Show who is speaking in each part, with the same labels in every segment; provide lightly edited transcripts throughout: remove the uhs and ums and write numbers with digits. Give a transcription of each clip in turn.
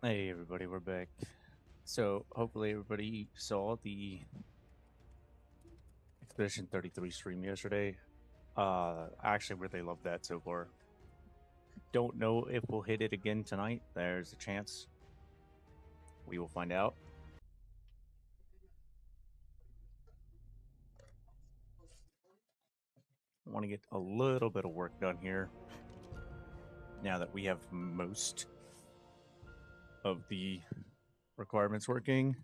Speaker 1: Hey everybody, we're back. So hopefully everybody saw the Expedition 33 stream yesterday. I actually really loved that so far. Don't know if we'll hit it again tonight. There's a chance. We will find out. I want to get a little bit of work done here. Now that we have most of the requirements working.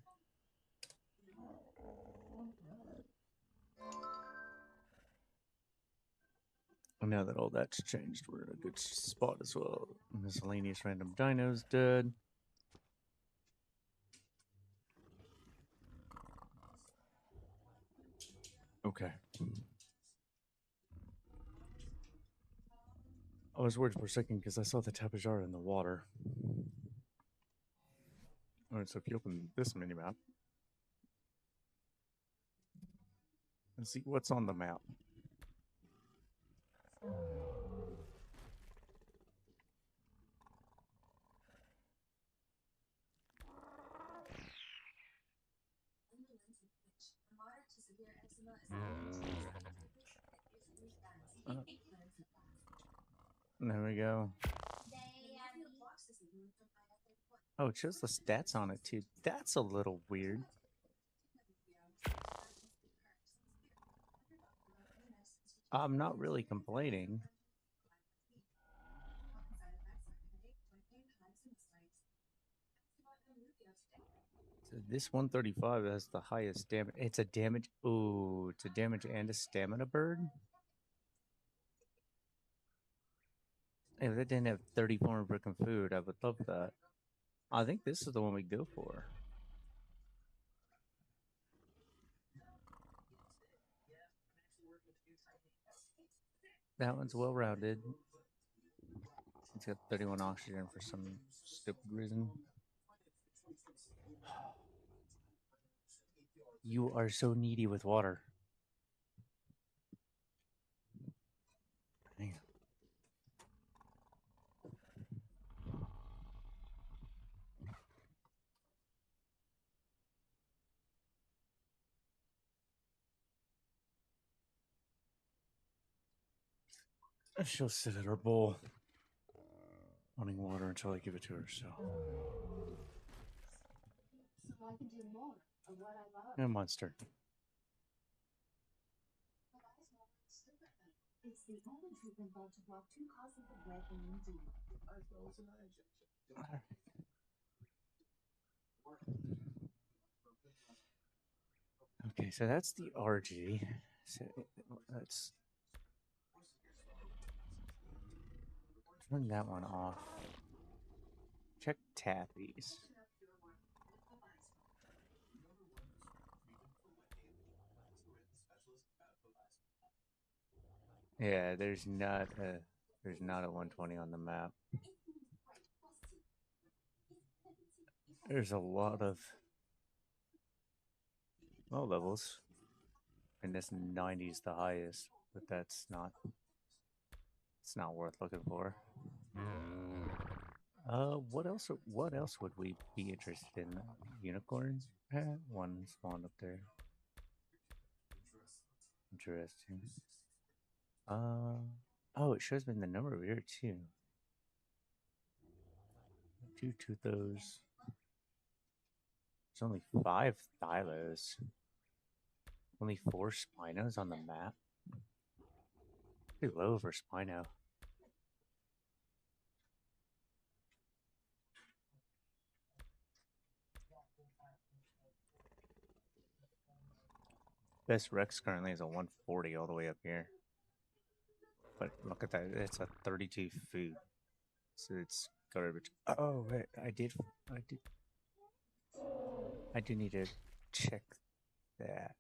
Speaker 1: Now that all that's changed, we're in a good spot as well. Miscellaneous random dinos dead. Okay. I was worried for a second because I saw the Tapejara in the water. Alright, so if you open this mini map and see what's on the map. Uh, there we go. Oh, it shows the stats on it too. That's a little weird. I'm not really complaining. So this 135 has the highest damage. It's a damage. Ooh, it's a damage and a stamina bird. If that didn't have 34 broken food, I would love that. I think this is the one we go for. That one's well rounded. It's got 31 oxygen for some stupid reason. You are so needy with water. Hang on. She'll sit at her bowl, wanting water until I give it to her. So, a monster. Okay, so that's the RG. So let's turn that one off. Check Tappies. Yeah, there's not a 120 on the map. There's a lot of low levels, and this 90 is the highest, but it's not worth looking for. What else? What else would we be interested in? Unicorns? One spawned up there. Interesting. Oh, it shows me the number over here too. Two those. There's only 5 Thylos. Only 4 Spinos on the map. Pretty low for Spino. Best Rex currently is a 140 all the way up here. But look at that, it's a 32 food. So it's garbage. Oh, wait, I do need to check that.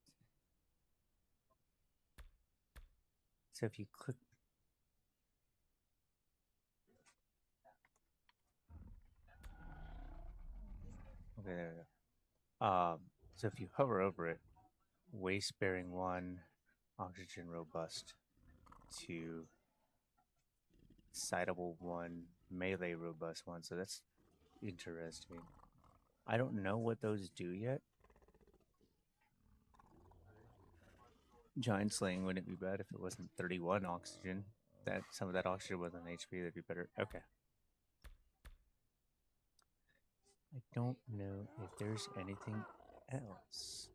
Speaker 1: So if you click, okay, there we go. So if you hover over it, waste bearing 1, oxygen robust 2, citable 1, melee robust 1. So that's Interesting. I don't know what those do yet. Giant slaying wouldn't be bad if it wasn't 31 oxygen. That some of that oxygen was on HP, that'd be better. Okay. I don't know if there's anything else.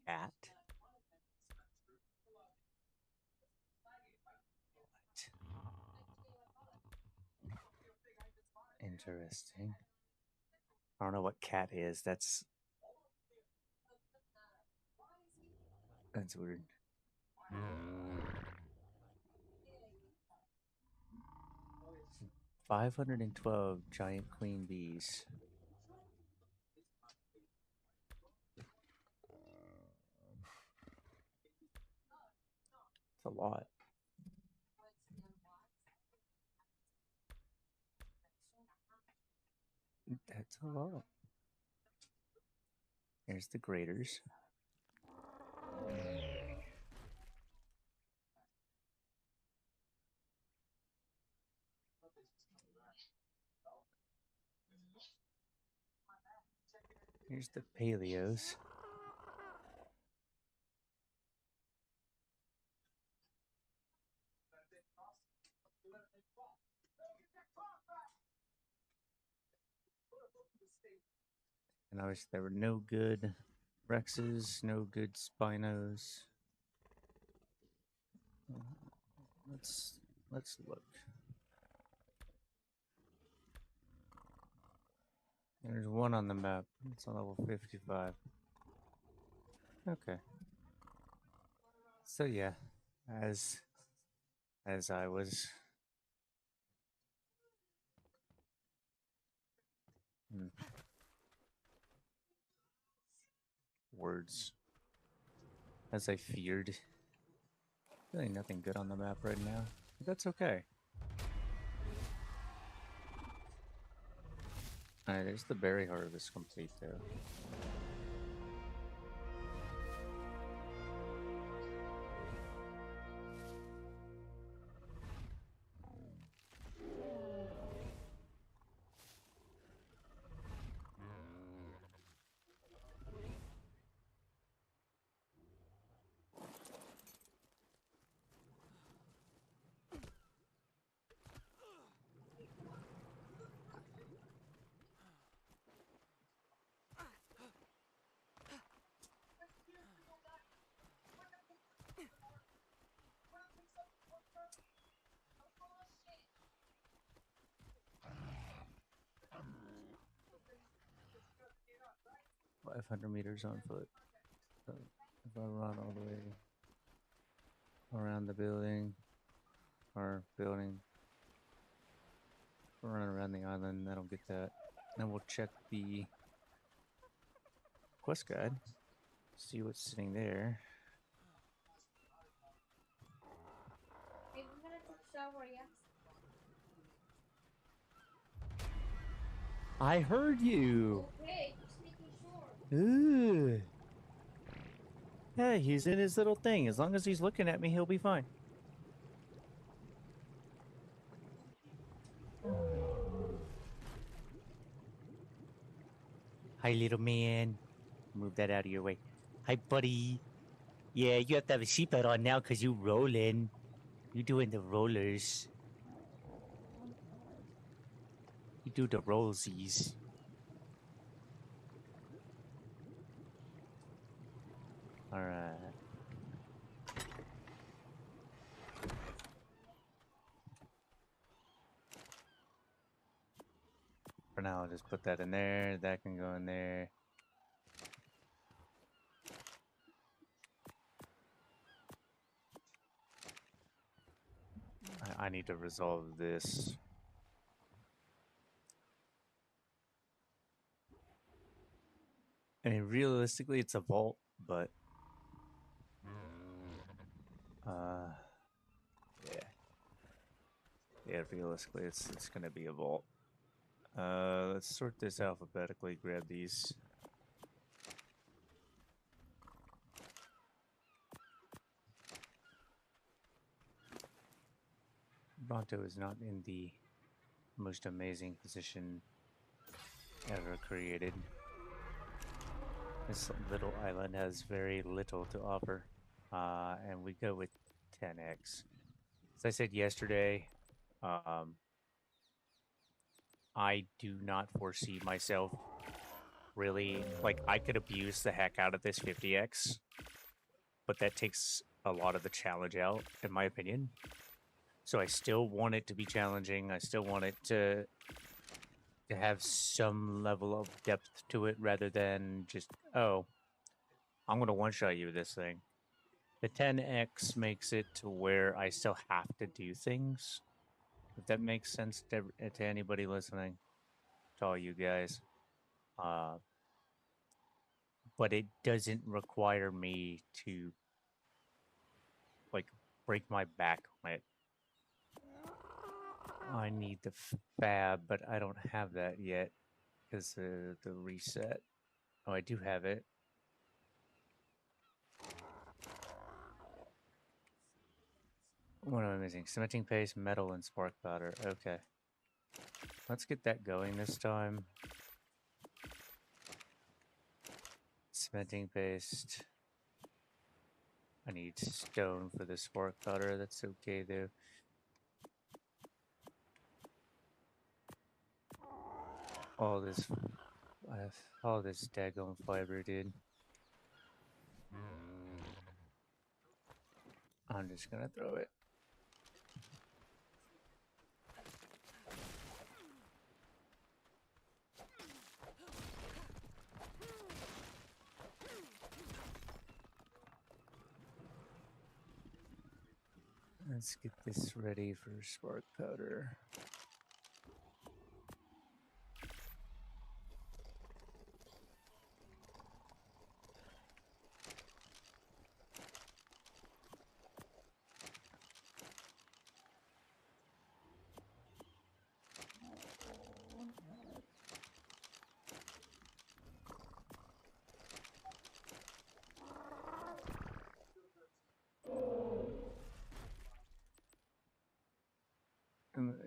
Speaker 1: Cat? What? Interesting. I don't know what cat is. That's weird. 512 giant queen bees. It's a lot. That's a lot. There's the graders. Here's the paleos. And obviously there were no good Rexes, no good Spinos. Let's look. There's one on the map. It's on level 55. Okay. So yeah, as I was words. As I feared. Really nothing good on the map right now. But that's okay. Alright, there's the berry harvest complete though. $500 on foot. So if I run all the way around the building, run around the island, that'll get that. Then we'll check the quest guide, see what's sitting there.
Speaker 2: Hey, we're gonna take a shower, yeah?
Speaker 1: I heard you.
Speaker 2: Okay, just making sure.
Speaker 1: Ooh. Yeah, he's in his little thing. As long as he's looking at me, he'll be fine. Hi, little man. Move that out of your way. Hi, buddy. Yeah, you have to have a seatbelt on now because you're rolling. You're doing the rollers. You do the rollsies. Alright. For now, I'll just put that in there. That can go in there. I need to resolve this. I mean, realistically, it's a vault, but yeah, realistically, it's gonna be a vault. Let's sort this alphabetically. Grab these. Bronto is not in the most amazing position ever created. This little island has very little to offer, and we go with 10x. As I said yesterday, um, I do not foresee myself really like I could abuse the heck out of this 50x, but that takes a lot of the challenge out, in my opinion. So I still want it to be challenging. I still want it to have some level of depth to it rather than just, oh, I'm going to one-shot you with this thing. The 10x makes it to where I still have to do things. If that makes sense to anybody listening, to all you guys. But it doesn't require me to, like, break my back on it. I need the fab, but I don't have that yet because the reset. Oh, I do have it. What am I missing? Cementing paste, metal, and spark powder. Okay. Let's get that going this time. Cementing paste. I need stone for the spark powder. That's okay, though. All this daggone fiber, dude. I'm just gonna throw it. Let's get this ready for spark powder.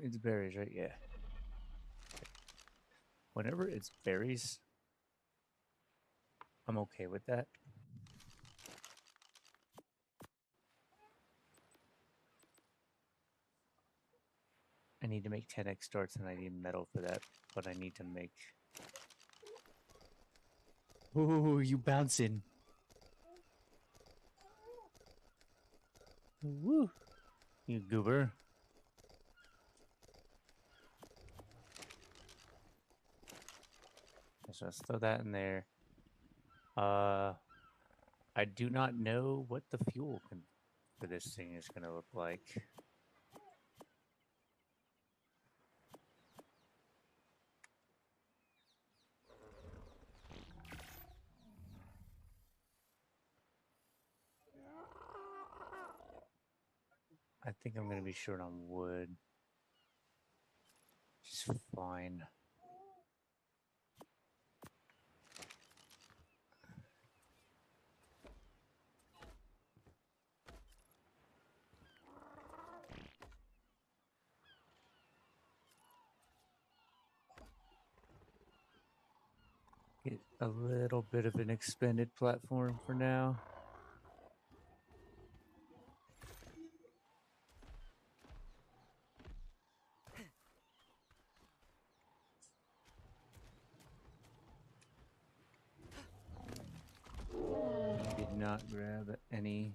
Speaker 1: It's berries, right? Yeah. Whenever it's berries, I'm okay with that. I need to make 10x darts and I need metal for that, but I need to make... Ooh, you bouncing. Woo! You goober. So let's throw that in there. I do not know what the fuel for this thing is going to look like. I think I'm going to be short on wood. Just fine. Get a little bit of an expanded platform for now. Did not grab any.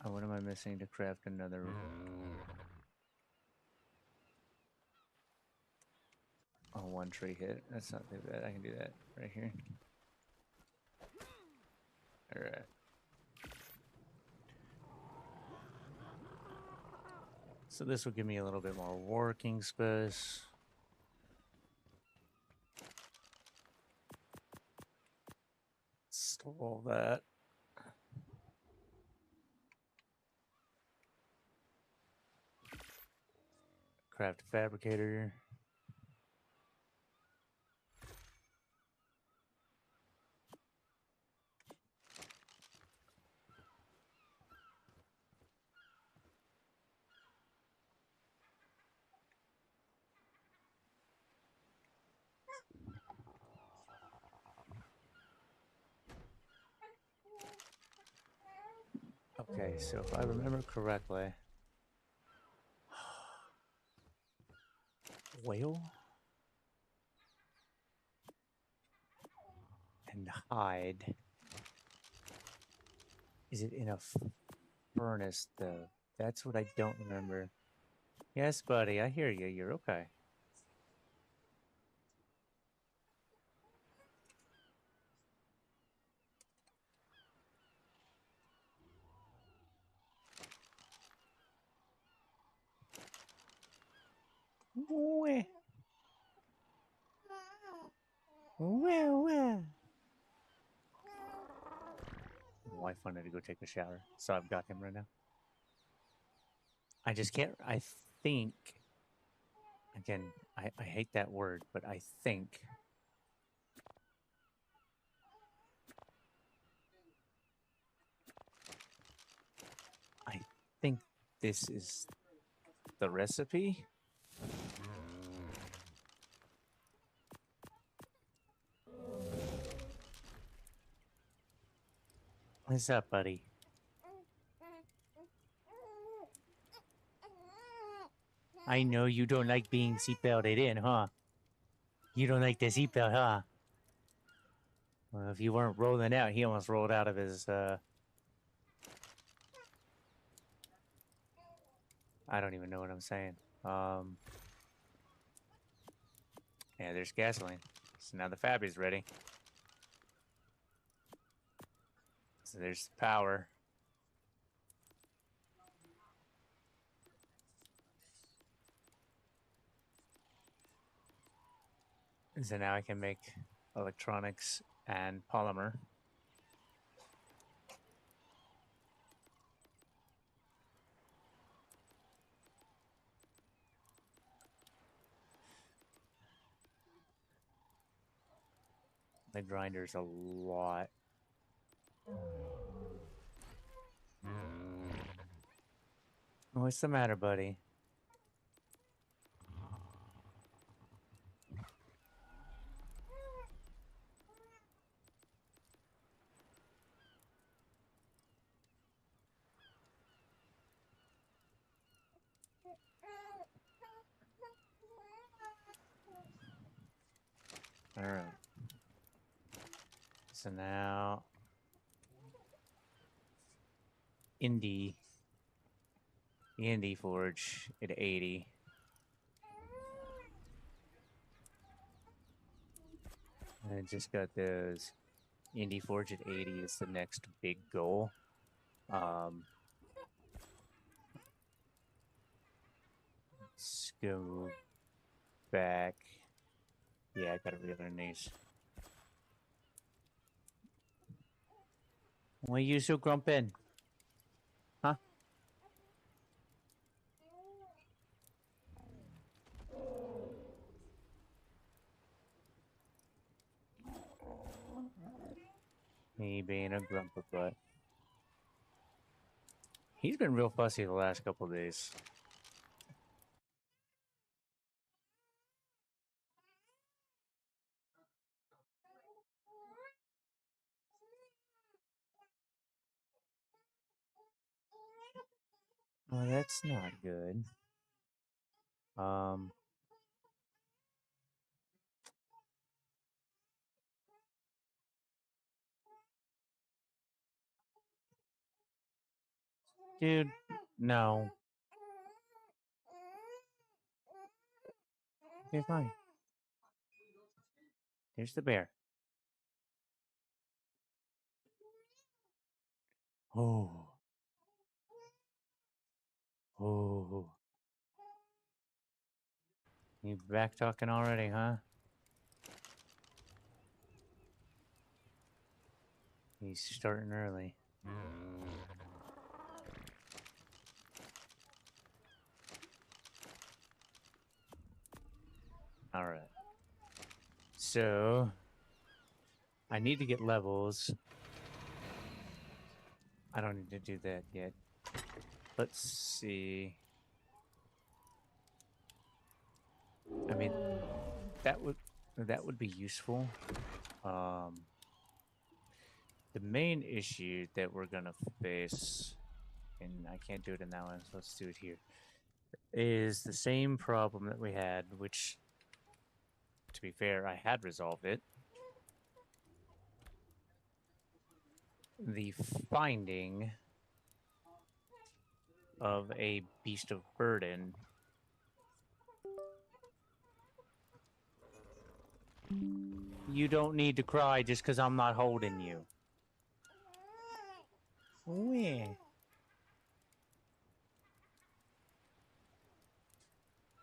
Speaker 1: Oh, what am I missing to craft another? Oh, one tree hit. That's not too bad. I can do that right here. All right. So this will give me a little bit more working space. Store all that. Craft a fabricator. Okay, so if I remember correctly, oil and hide. Is it in a furnace though? That's what I don't remember. Yes, buddy, I hear you. You're okay. Where? Where? My wife wanted to go take a shower, so I've got him right now. I just can't. I think. Again, I hate that word, but I think. I think this is the recipe. What's up, buddy? I know you don't like being seatbelted in, huh? You don't like the seatbelt, huh? Well, if you weren't rolling out, he almost rolled out of his, I don't even know what I'm saying. Yeah, there's gasoline. So now the fab is ready. So there's power. So now I can make electronics and polymer. The grinder's a lot. What's the matter, buddy? All right. So now Indie Forge at 80. And I just got those. Indie Forge at 80 is the next big goal. Let's go back. Yeah, I gotta relearn these. Why are you so grumping? Huh? Me being a grumper butt. He's been real fussy the last couple of days. Well, that's not good. Dude, no. Okay, fine. Here's the bear. Oh. Oh. You back talking already, huh? He's starting early. All right. So, I need to get levels. I don't need to do that yet. Let's see. I mean, that would be useful. The main issue that we're gonna face I can't do it in that one, so let's do it here. Is the same problem that we had, which, to be fair, I had resolved it. The finding of a beast of burden. You don't need to cry just because I'm not holding you. Where?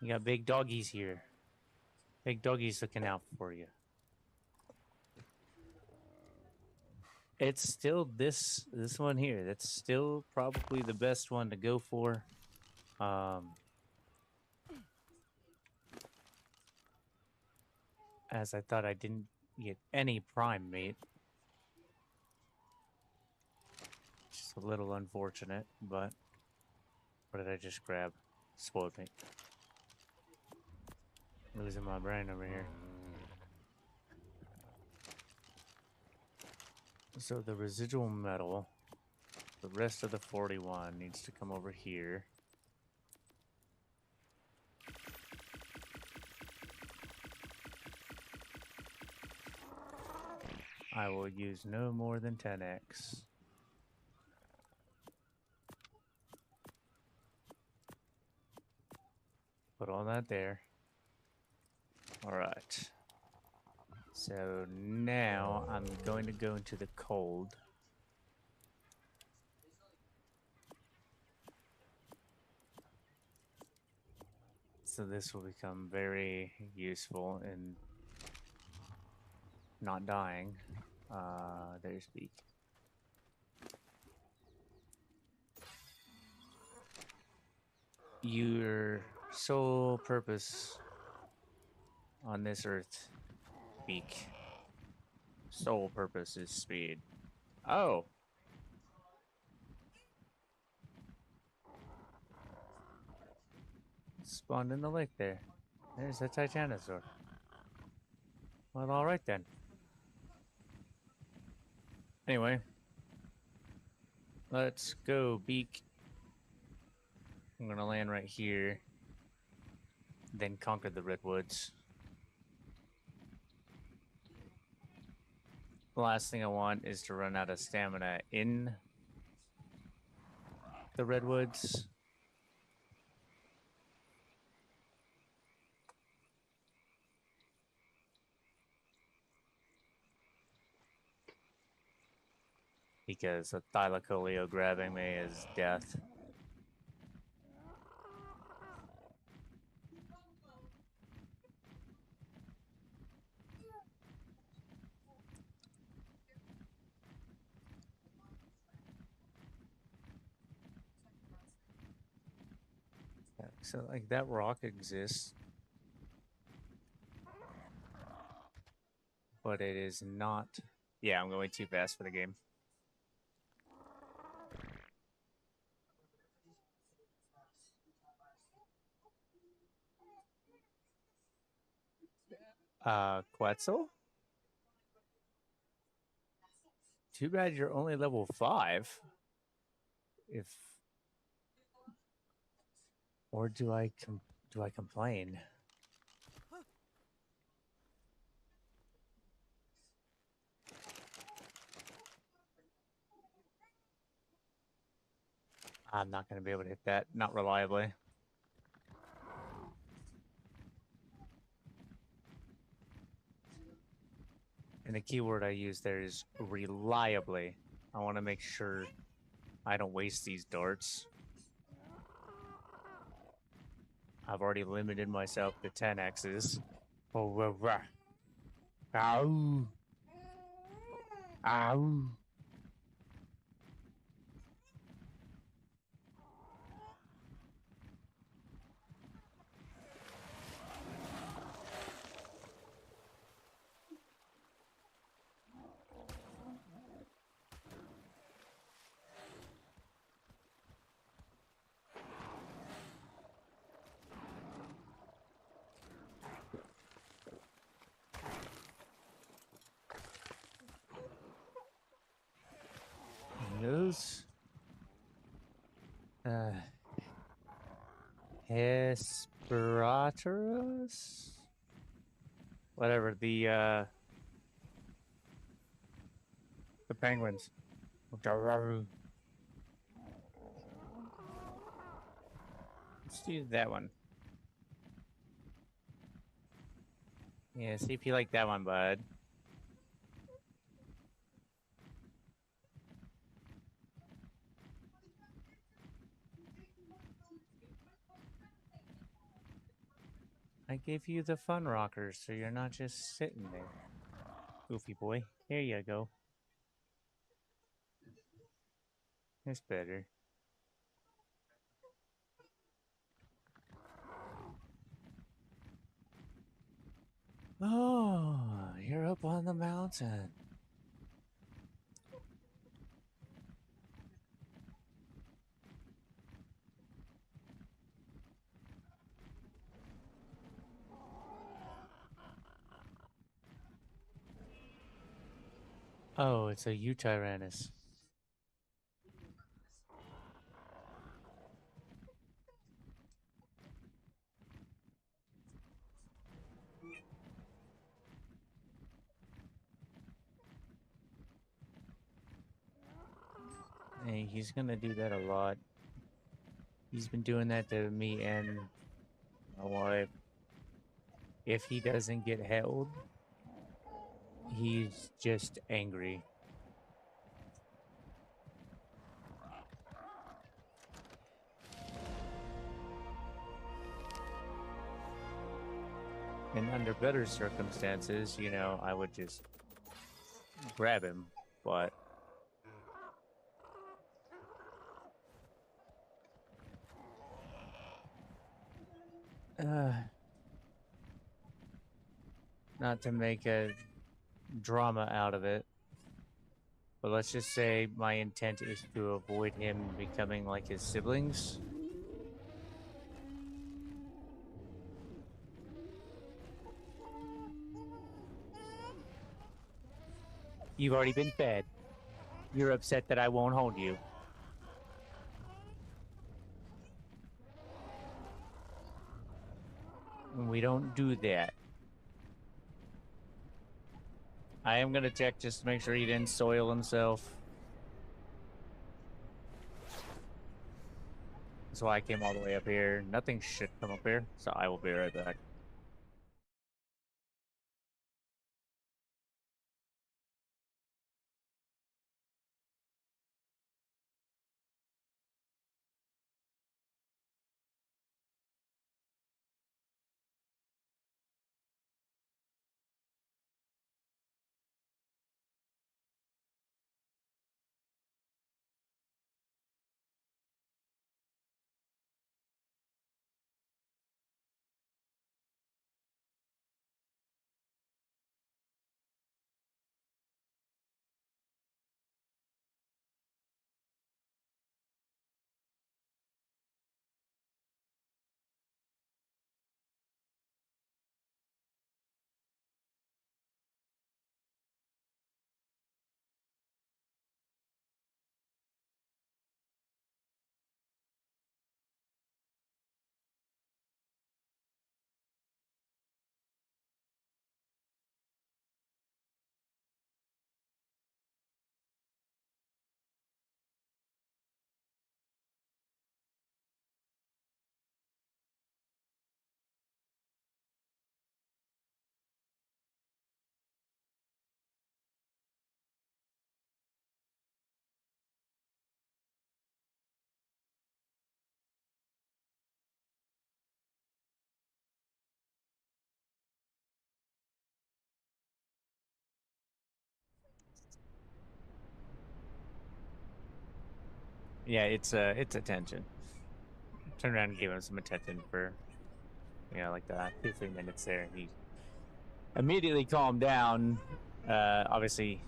Speaker 1: You got big doggies here. Big doggies looking out for you. It's still this one here. That's still probably the best one to go for. As I thought I didn't get any prime meat. Just a little unfortunate, but what did I just grab? Spoiled meat. Losing my brain over here. So the residual metal, the rest of the 41 needs to come over here. I will use no more than 10x. Put all that there. All right. So now I'm going to go into the cold. So this will become very useful in not dying. There's Beak. Your sole purpose on this earth, Beak. Sole purpose is speed. Oh. Spawned in the lake there. There's a Titanosaur. Well, alright then. Anyway. Let's go, Beak. I'm gonna land right here. Then conquer the redwoods. The last thing I want is to run out of stamina in the redwoods. Because a Thylacoleo grabbing me is death. So, like, that rock exists. But it is not... Yeah, I'm going too fast for the game. Quetzal? Too bad you're only level 5. If... Or do I complain? I'm not going to be able to hit that. Not reliably. And the keyword I use there is reliably. I want to make sure I don't waste these darts. I've already limited myself to 10x's. Oh, ow. Ow. Hesperornis? Whatever, the penguins. Let's do that one. Yeah, see if you like that one, bud. I gave you the fun rockers, so you're not just sitting there. Goofy boy. Here you go. That's better. Oh, you're up on the mountain. Oh, it's a Eutyrannus. Hey, he's gonna do that a lot. He's been doing that to me and my wife. If he doesn't get held, he's just angry. And under better circumstances, you know, I would just grab him, but not to make a drama out of it, but let's just say my intent is to avoid him becoming like his siblings. You've already been fed. You're upset that I won't hold you. We don't do that. I am gonna check just to make sure he didn't soil himself. That's why I came all the way up here. Nothing should come up here, so I will be right back. Yeah, it's attention. Turn around and give him some attention for, you know, like the 2-3 minutes there. He immediately calmed down. Obviously,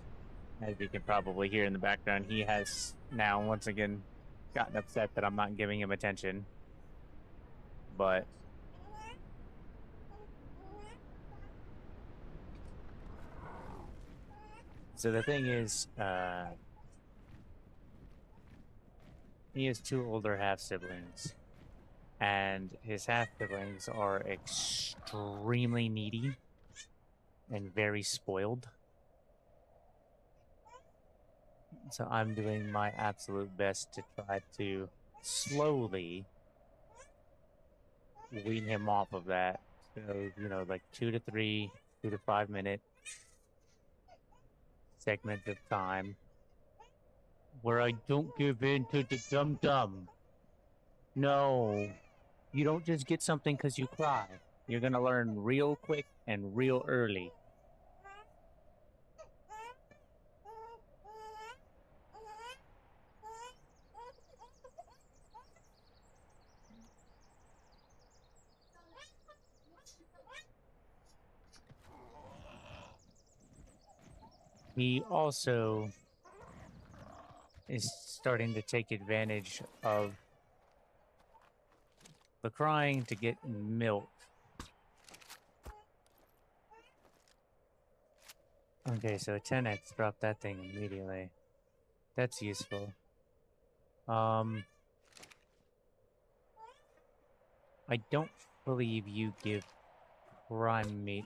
Speaker 1: as you can probably hear in the background, he has now once again gotten upset that I'm not giving him attention. But so the thing is, he has 2 older half siblings. and his half siblings are extremely needy and very spoiled. So I'm doing my absolute best to try to slowly wean him off of that. So, you know, like 2 to 3, 2 to 5 minute segments of time where I don't give in to the dum-dum. No, you don't just get something because you cry. You're going to learn real quick and real early. He also is starting to take advantage of the crying to get milk. Okay, so 10x dropped that thing immediately. That's useful. I don't believe you give prime meat.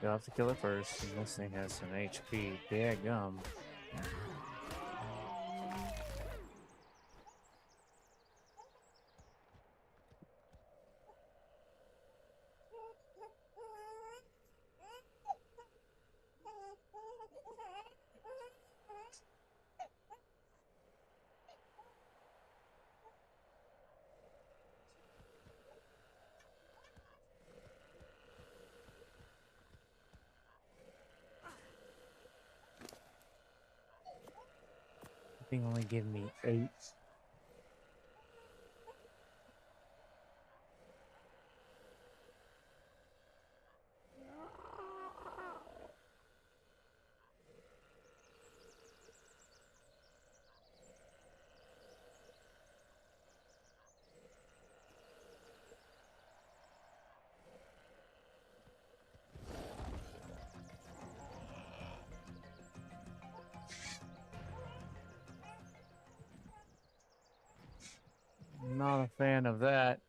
Speaker 1: You'll have to kill it first, and this thing has some HP. Dadgum. I think only give me 8. Not a fan of that.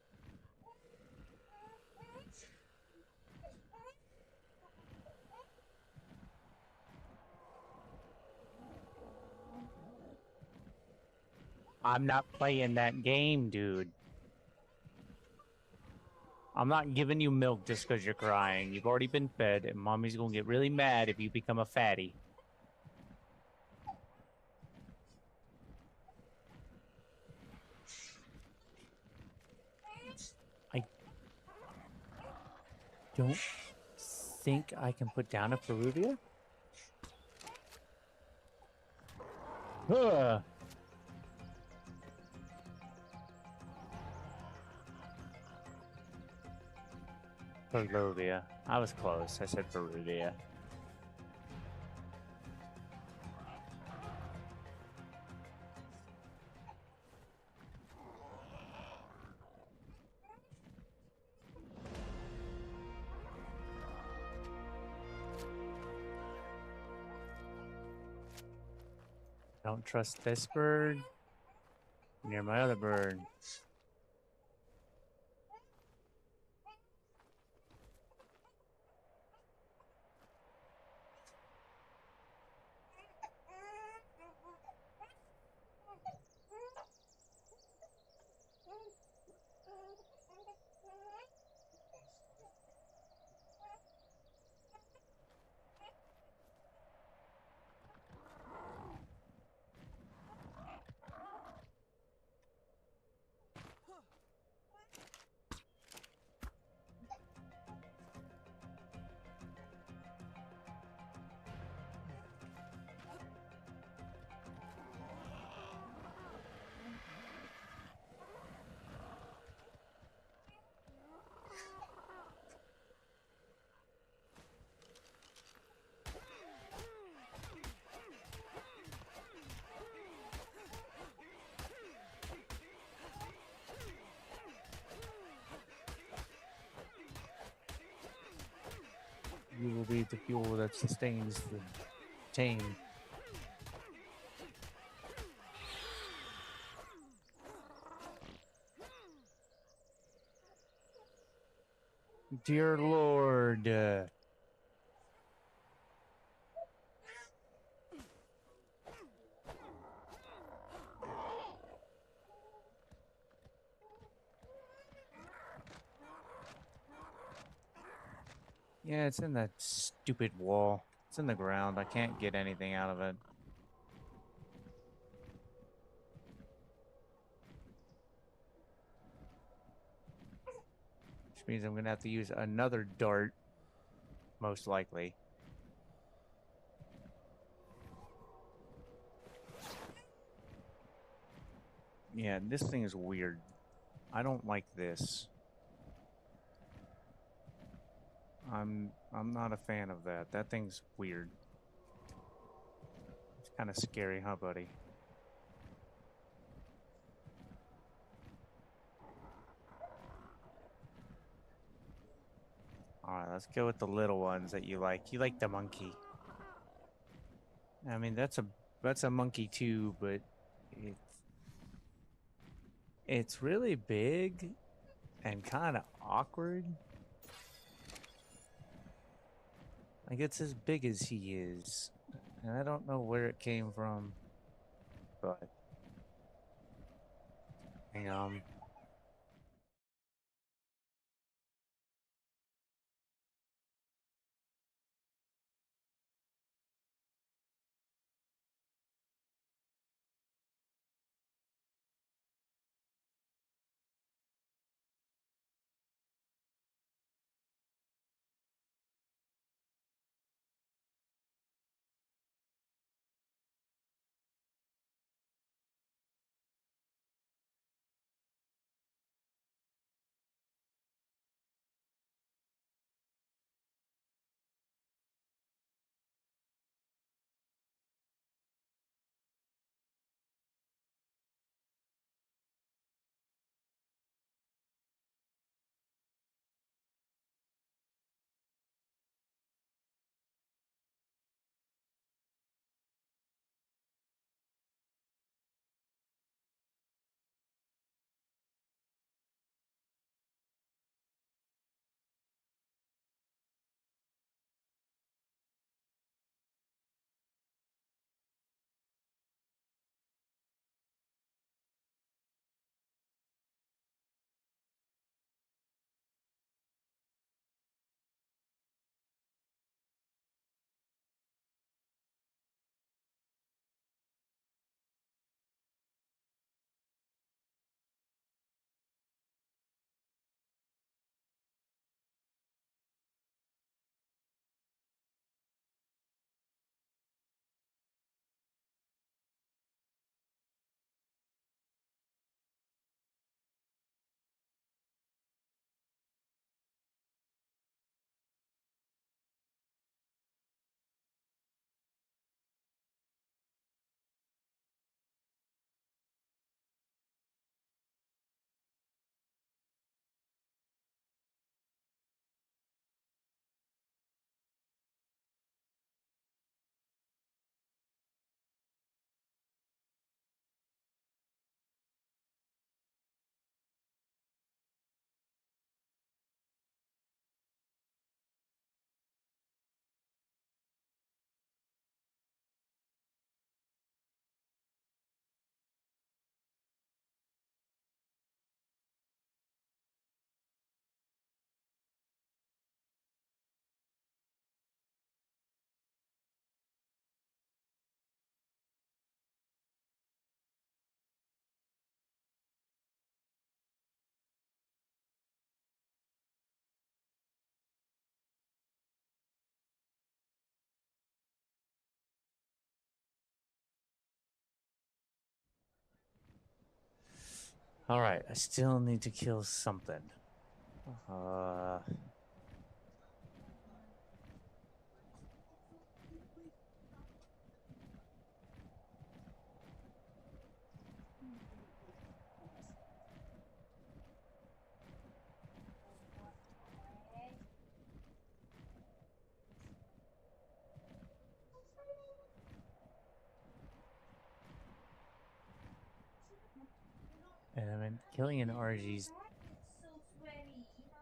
Speaker 1: I'm not playing that game, dude. I'm not giving you milk just because you're crying. You've already been fed, and mommy's gonna get really mad if you become a fatty. I don't think I can put down a Peruvia. Huh. Peruvia. I was close. I said Peruvia. Don't trust this bird near my other bird. You will be the fuel that sustains the tame. Dear Lord. Yeah, it's in that stupid wall. It's in the ground. I can't get anything out of it. Which means I'm going to have to use another dart, most likely. Yeah, this thing is weird. I don't like this. I'm not a fan of that. That thing's weird. It's kind of scary, huh, buddy? All right, let's go with the little ones that you like. You like the monkey. I mean, that's a monkey too, but it's really big and kind of awkward. Like, it's as big as he is. And I don't know where it came from. But hang on. All right, I still need to kill something. man. Killing an RG's.
Speaker 2: So sweaty, you know?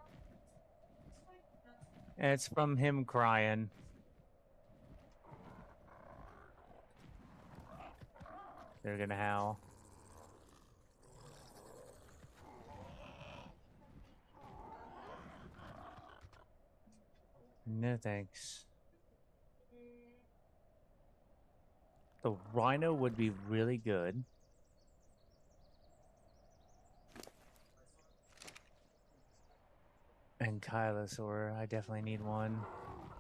Speaker 2: It's like,
Speaker 1: It's from him crying. They're gonna howl. No thanks. The rhino would be really good. And Kylosaur, I definitely need one.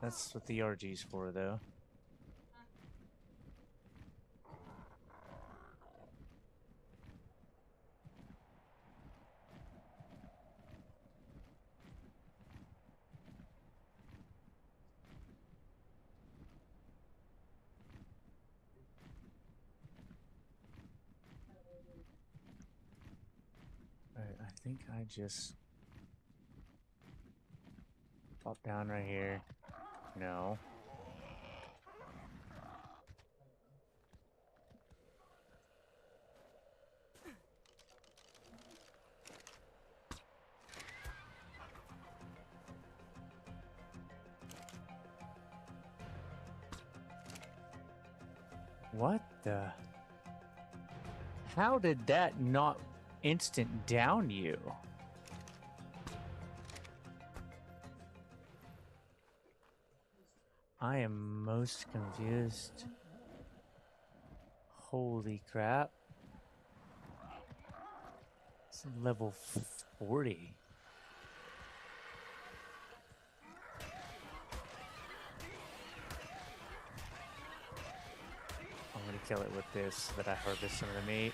Speaker 1: That's what the RG's for, though. Alright, I think I just pop down right here. No. What the? How did that not instant down you? I am most confused. Holy crap. It's level 40. I'm gonna kill it with this so that I harvest some of the meat.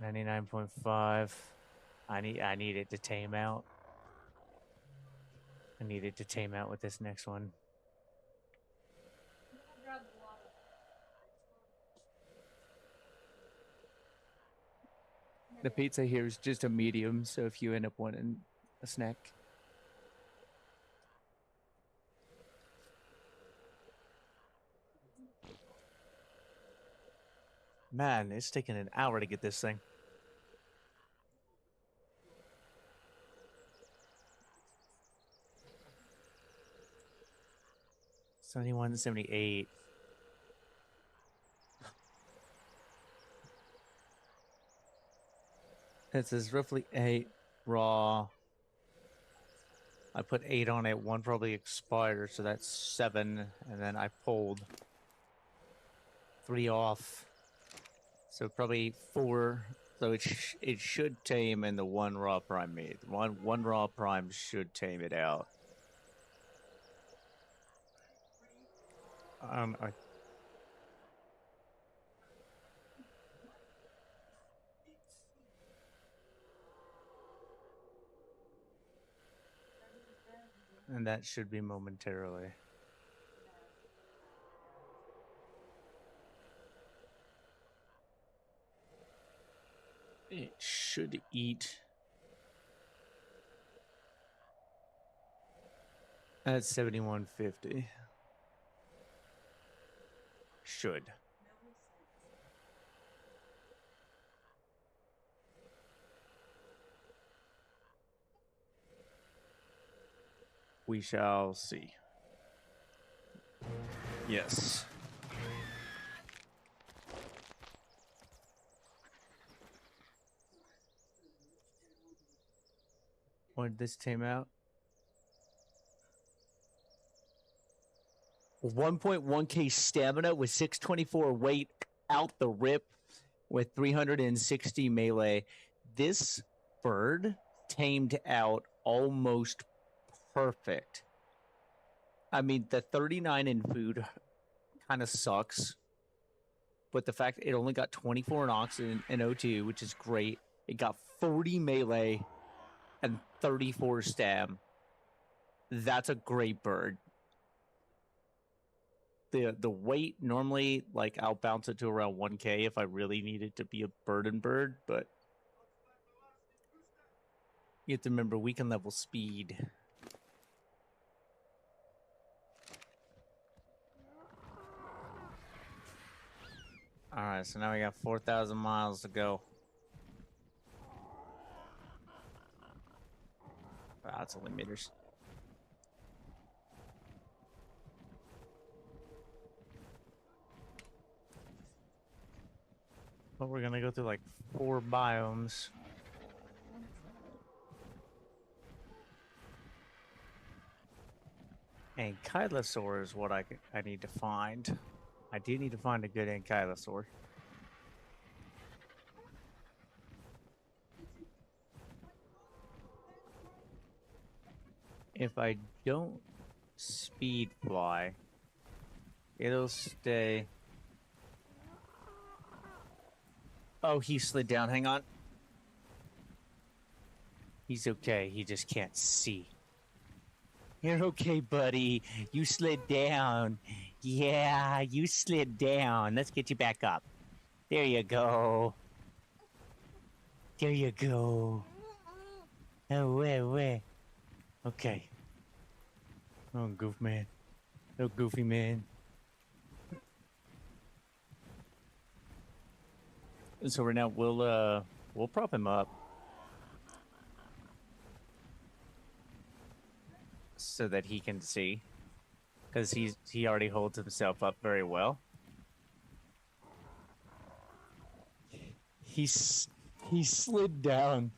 Speaker 1: $99.5. I need it to tame out. I need it to tame out with this next one.
Speaker 2: grab water.
Speaker 3: The pizza here is just a medium, so if you end up wanting a snack.
Speaker 1: Man, it's taking an hour to get this thing. $71.78. It says roughly 8 raw. I put 8 on it. One probably expired, so that's 7. And then I pulled 3 off. So probably 4. So it should tame in the 1 raw prime meat. One raw prime should tame it out. And that should be momentarily. It should eat. At 71.50. Should. We shall see. Yes. When did this tame out? 1.1k stamina with 624 weight out the rip with 360 melee. This bird tamed out almost perfect. I mean, the 39 in food kind of sucks, but the fact it only got 24 in oxygen and O2, which is great. It got 40 melee and 34 stam. That's a great bird. the weight normally, like, I'll bounce it to around 1K if I really need it to be a burden bird, but you have to remember we can level speed. All right, so now we got 4,000 miles to go. Wow, that's only meters. But we're gonna go through like 4 biomes. Ankylosaur is what I need to find. I do need to find a good ankylosaur. If I don't speed fly, it'll stay. Oh, he slid down. Hang on. He's okay. He just can't see. You're okay, buddy. You slid down. Yeah, you slid down. Let's get you back up. There you go. There you go. Oh, where? Okay. Oh, goof man. Oh, goofy man. So right now we'll prop him up so that he can see, because he already holds himself up very well. He slid down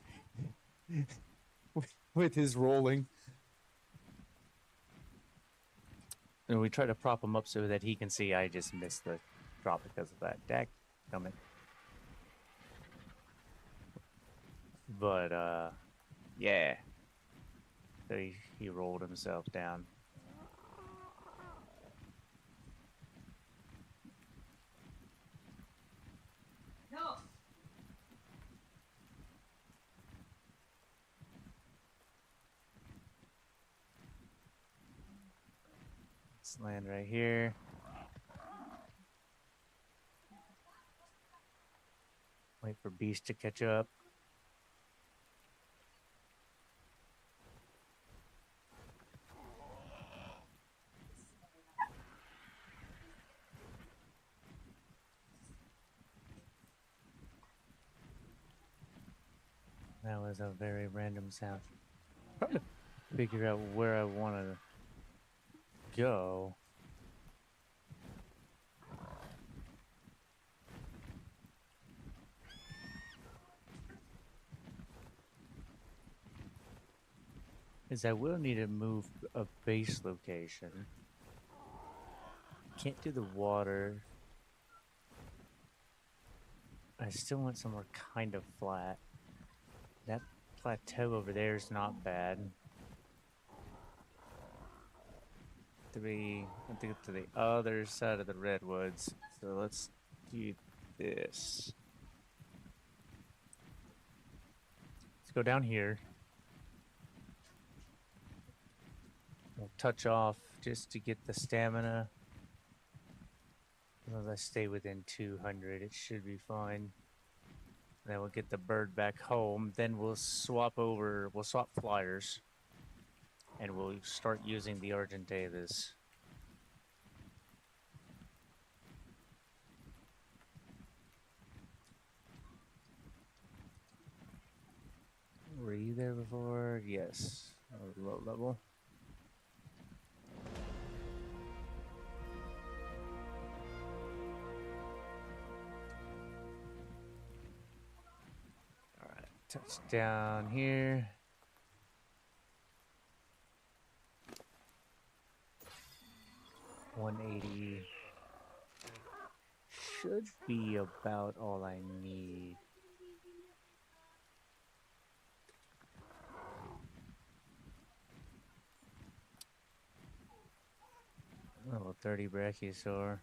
Speaker 1: with his rolling. And we try to prop him up so that he can see. I just missed the drop because of that. Dak, coming. But yeah. So he rolled himself down.
Speaker 2: No.
Speaker 1: Let's land right here. Wait for Beast to catch up. That was a very random sound. Trying to figure out where I want to go. Is I will need to move a base location. Can't do the water. I still want somewhere kind of flat. That plateau over there is not bad. I think up to the other side of the redwoods. So let's do this. Let's go down here. We'll touch off just to get the stamina. As long as I stay within 200, it should be fine. Then we'll get the bird back home. Then we'll swap flyers. And we'll start using the Argentavis. Were you there before? Yes. Low level. Alright, touchdown here. $180 should be about all I need. Level 30 Brachiosaur.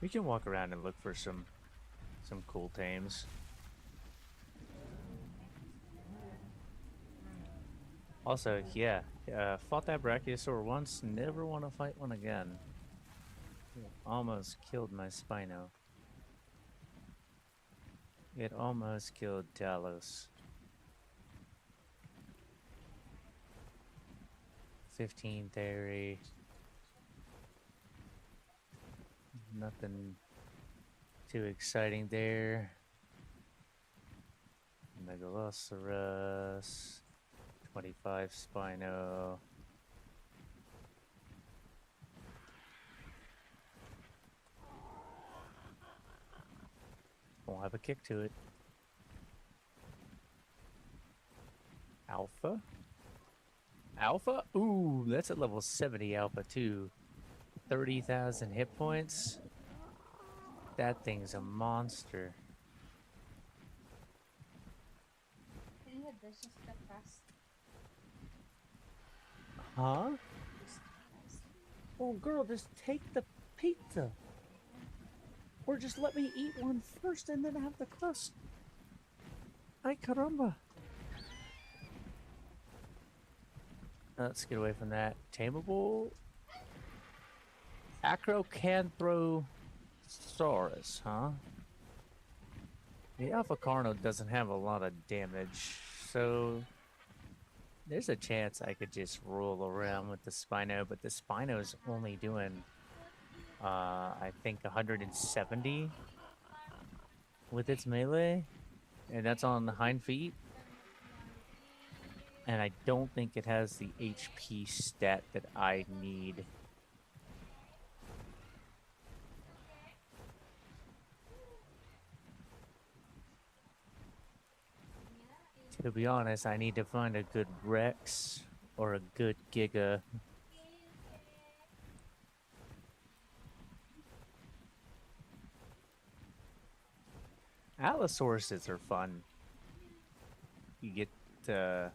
Speaker 1: We can walk around and look for some cool tames. Also, yeah, fought that Brachiosaur once, never want to fight one again. It almost killed my Spino. It almost killed Talos. 15 theory. Nothing too exciting there. Megalosaurus. 25 Spino. Won't have a kick to it. Alpha? Alpha? Ooh, that's at level 70 Alpha too. 30,000 hit points. That thing's a monster.
Speaker 2: Can you hit this just that fast?
Speaker 1: Huh?
Speaker 2: Just fast.
Speaker 1: Oh, girl, just take the pizza. Or just let me eat one first and then have the crust. Ay caramba. Let's get away from that. Tameable? Acrocanthosaurus, huh? The Alpha Carno doesn't have a lot of damage, so there's a chance I could just roll around with the Spino, but the Spino's only doing, I think 170 with its melee, and that's on the hind feet. And I don't think it has the HP stat that I need. To be honest, I need to find a good Rex or a good Giga. Allosauruses are fun. You get if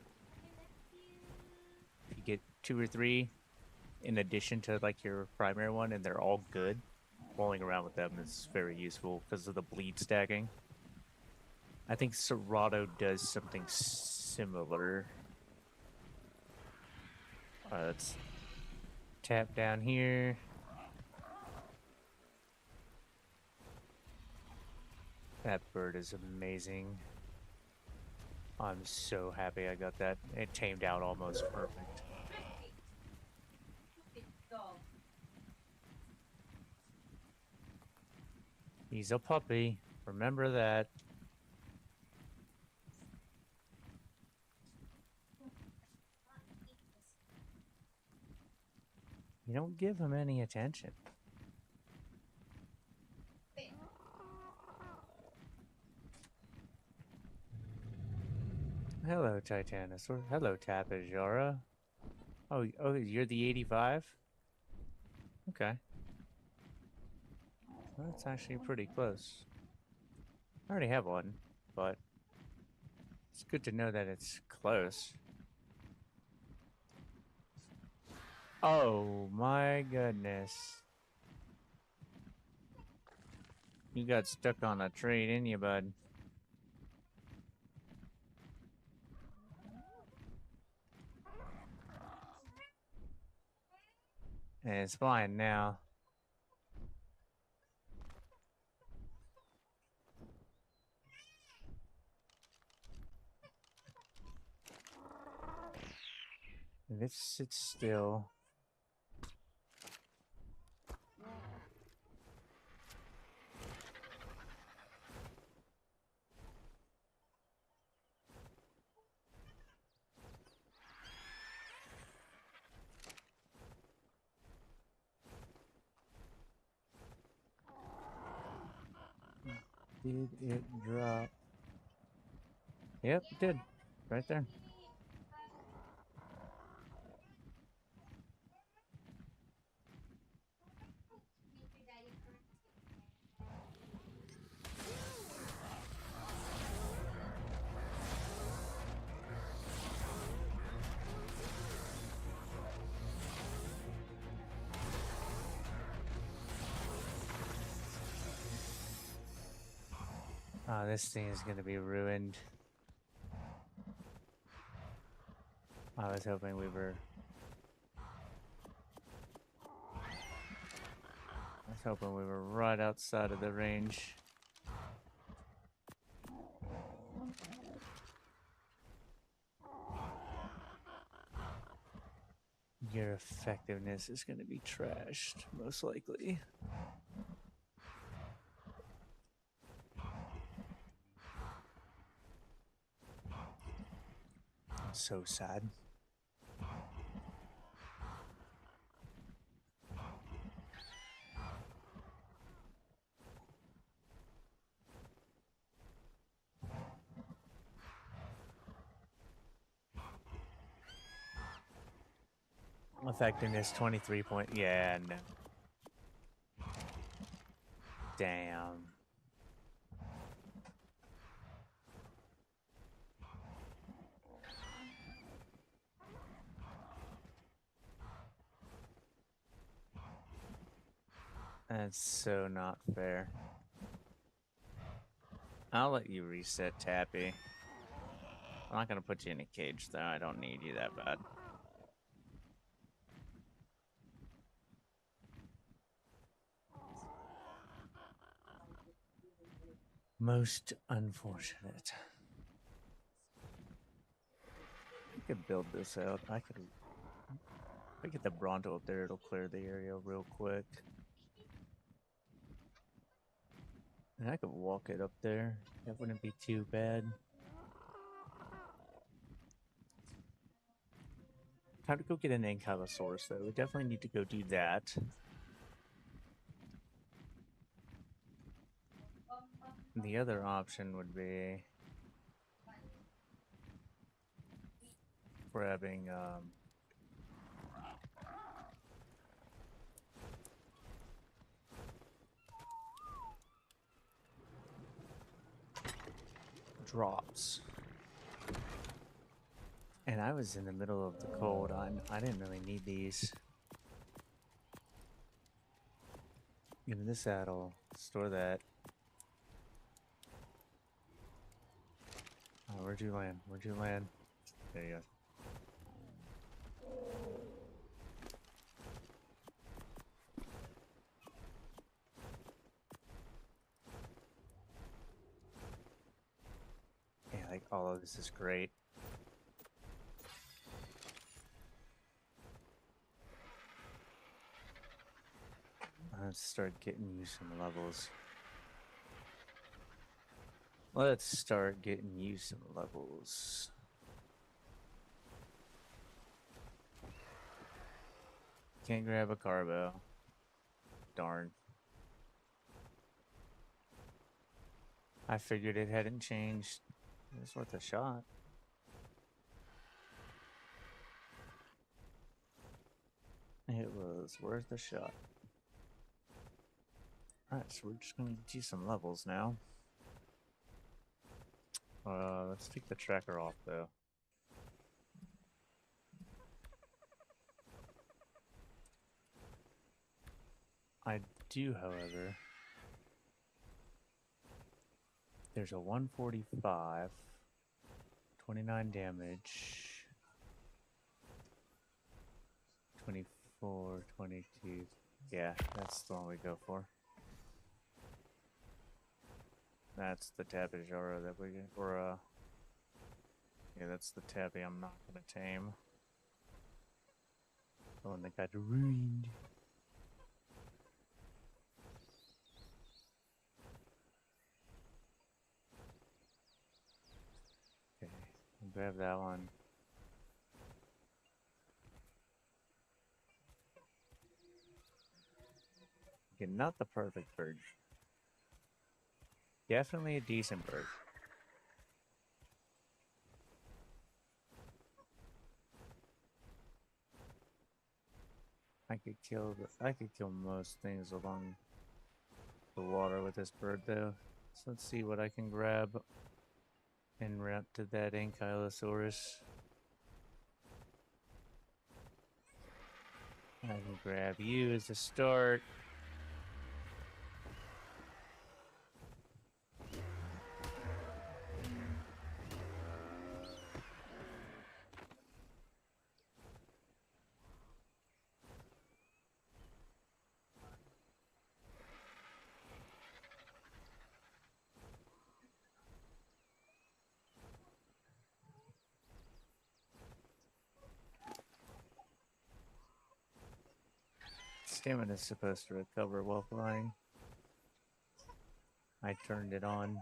Speaker 1: you get 2 or 3 in addition to like your primary one, and they're all good. Rolling around with them is very useful because of the bleed stacking. I think Serato does something similar. Let's tap down here. That bird is amazing. I'm so happy I got that. It tamed out almost perfect.
Speaker 2: Stupid dog.
Speaker 1: He's a puppy. Remember that. You don't give him any attention. Hello, Titanosaur. Hello, Tapajara. Oh, you're the 85? Okay. Well, that's actually pretty close. I already have one, but it's good to know that it's close. Oh my goodness. You got stuck on a tree, didn't you, bud? And it's fine now. If it sits still. Did it drop? Yep, it did. Right there. Oh, this thing is gonna be ruined. I was hoping we were. I was hoping we were right outside of the range. Your effectiveness is going to be trashed, most likely. So sad. Effectiveness 23 point. Yeah, no. Damn. That's so not fair. I'll let you reset, Tappy. I'm not gonna put you in a cage, though. I don't need you that bad. Most unfortunate. I could build this out. If I get the Bronto up there, it'll clear the area real quick. And I could walk it up there. That wouldn't be too bad. Time to go get an Ankylosaurus, though. We definitely need to go do that. The other option would be grabbing drops. And I was in the middle of the cold. I didn't really need these. Give me the saddle. Store that. Oh, where'd you land? Where'd you land? There you go. Yeah, like all of this is great. Let's start getting you some levels. Let's start getting you some levels. Can't grab a carbo. Darn. I figured it hadn't changed. It's worth a shot. It was worth a shot. Alright, so we're just gonna get you some levels now. Let's take the tracker off though. I do, however. There's a 145, 29 damage, 24, 22. Yeah, that's the one we go for. That's the Tapejara that we get, or yeah, that's the Tappy I'm not gonna tame. The one that got ruined. Okay, grab that one. Okay, not the perfect bird. Definitely a decent bird. I could kill most things along the water with this bird though. So let's see what I can grab en route to that Ankylosaurus. I can grab you as a start. stamina is supposed to recover while flying. I turned it on.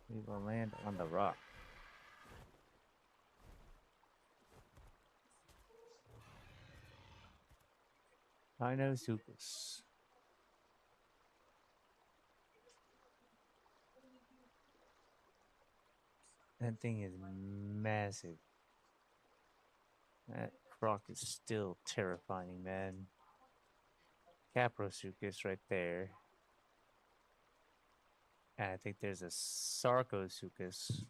Speaker 1: We will land on the rock. Dinosuchus. That thing is massive. That croc is still terrifying, man. Caprosuchus right there. And I think there's a Sarcosuchus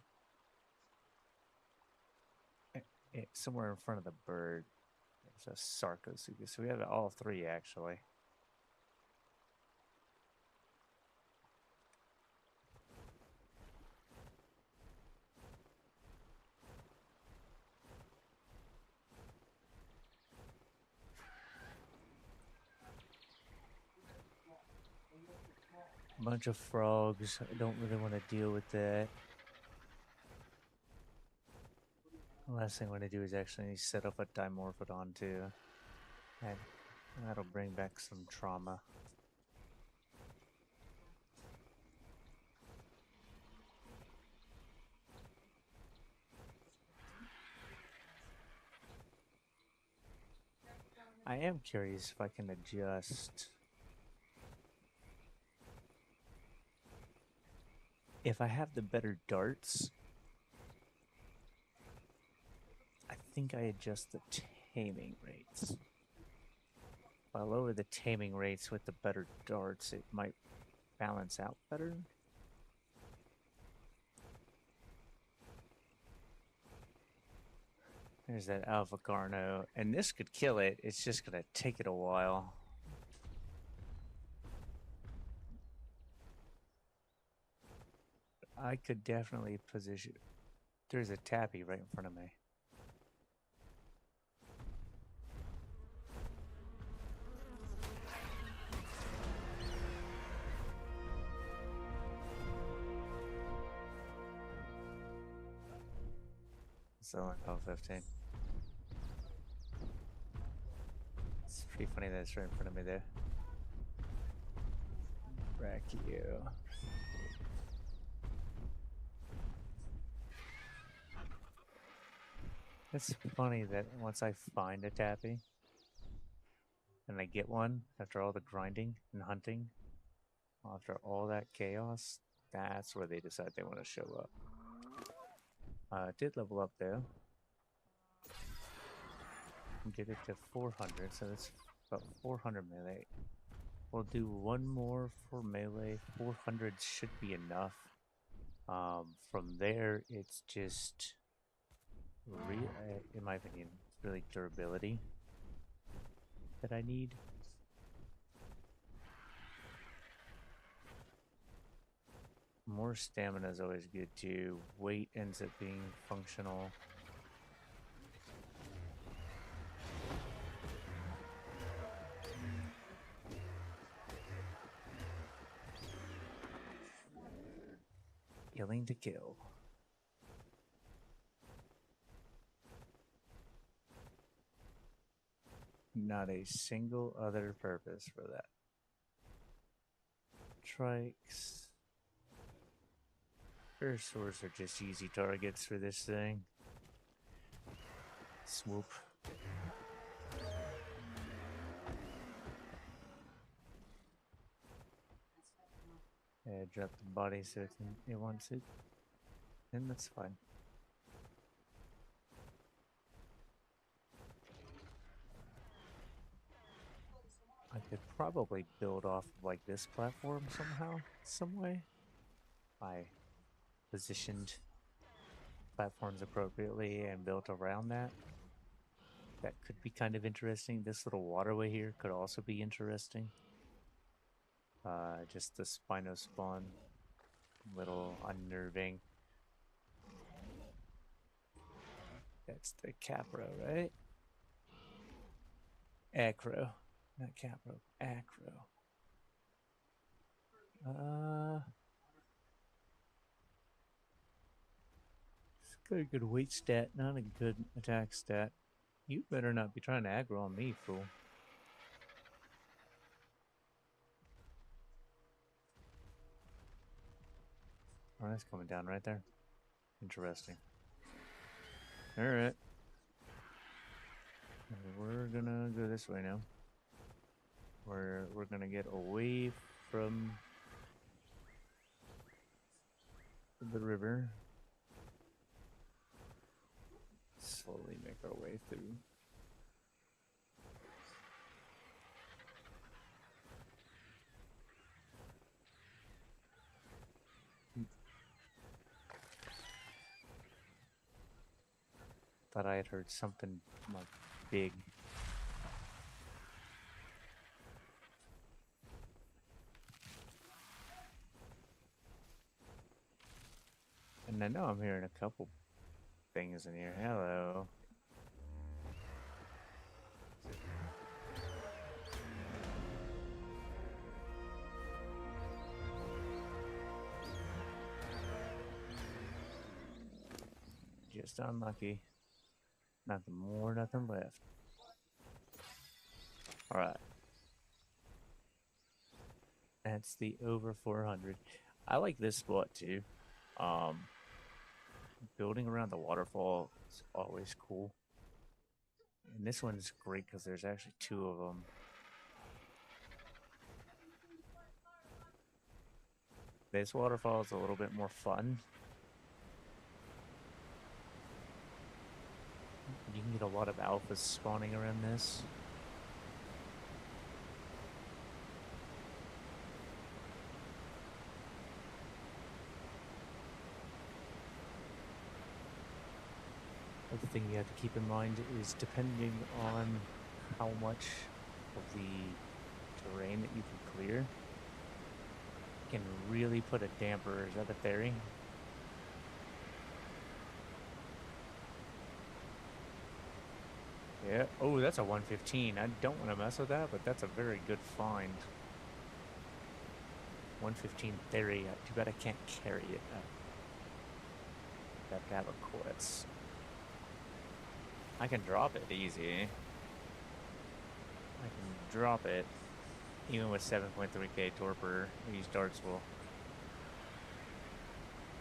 Speaker 1: somewhere in front of the bird. There's a Sarcosuchus. So we have all three, actually. Bunch of frogs. I don't really want to deal with that. The last thing I want to do is actually set up a Dimorphodon too. And that'll bring back some trauma. I am curious if I can adjust. If I have the better darts, I think I adjust the taming rates. If I lower the taming rates with the better darts, it might balance out better. There's that Alpha Carno, and this could kill it. It's just gonna take it a while. I could definitely position. There's a tappy right in front of me. So, oh, 15. It's pretty funny that it's right in front of me there. Brachio. It's funny that once I find a tappy and I get one after all the grinding and hunting, after all that chaos, that's where they decide they want to show up. Did level up though. Get it to 400, so that's about 400 melee. We'll do one more for melee. 400 should be enough. From there, it's just, in my opinion, really durability that I need. More stamina is always good too. Weight ends up being functional. Killing to kill. Not a single other purpose for that. Trikes. Ursaurs are just easy targets for this thing. Swoop. Yeah, drop the body so it wants it. And that's fine. I could probably build off of like this platform somehow, some way. I positioned platforms appropriately and built around that. That could be kind of interesting. This little waterway here could also be interesting. Just the Spinospawn, little unnerving. That's the Capro, right? Acro. Not Capro, Acro. It's got a good weight stat, not a good attack stat. You better not be trying to aggro on me, fool. Oh, that's coming down right there. Interesting. Alright. We're gonna go this way now. We're gonna get away from the river. Slowly make our way through. Thought I had heard something like big. And I know I'm hearing a couple things in here. Hello. Just unlucky. Nothing more, nothing left. Alright. That's the over 400. I like this spot too. Building around the waterfall is always cool. And this one's great because there's actually two of them. This waterfall is a little bit more fun. You can get a lot of alphas spawning around this. Other thing you have to keep in mind is depending on how much of the terrain that you can clear, can really put a damper. Is that a theory? Yeah. Oh, that's a 115. I don't want to mess with that, but that's a very good find. 115 theory. Too bad I can't carry it. That have a quest. I can drop it easy. I can drop it even with 7.3k torpor. These darts will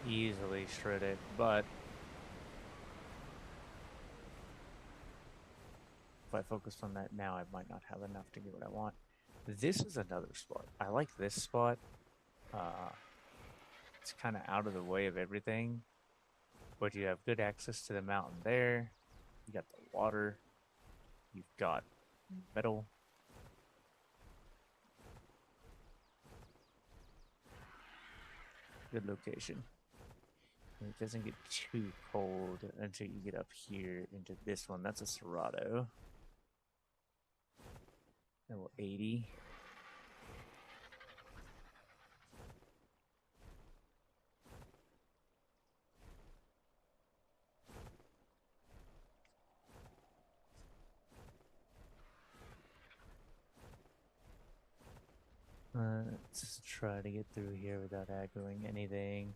Speaker 1: easily shred it, but if I focused on that now, I might not have enough to get what I want. This is another spot. I like this spot. It's kind of out of the way of everything, but you have good access to the mountain there. You got the water. You've got metal. Good location. And it doesn't get too cold until you get up here into this one. That's a Serato. Level 80. Let's try to get through here without aggroing anything.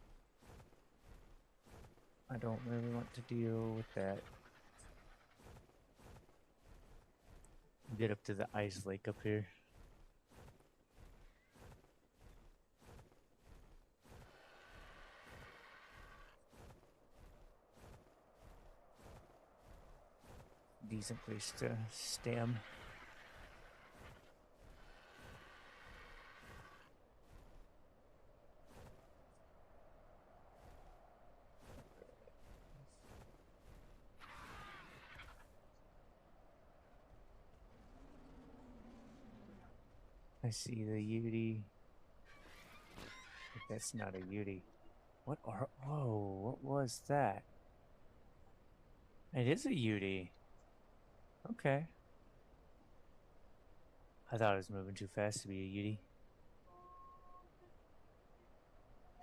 Speaker 1: I don't really want to deal with that. Get up to the ice lake up here. Decent place to stem. I see the Yeti. But that's not a Yeti. What are... Oh, what was that? It is a Yeti. Okay. I thought it was moving too fast to be a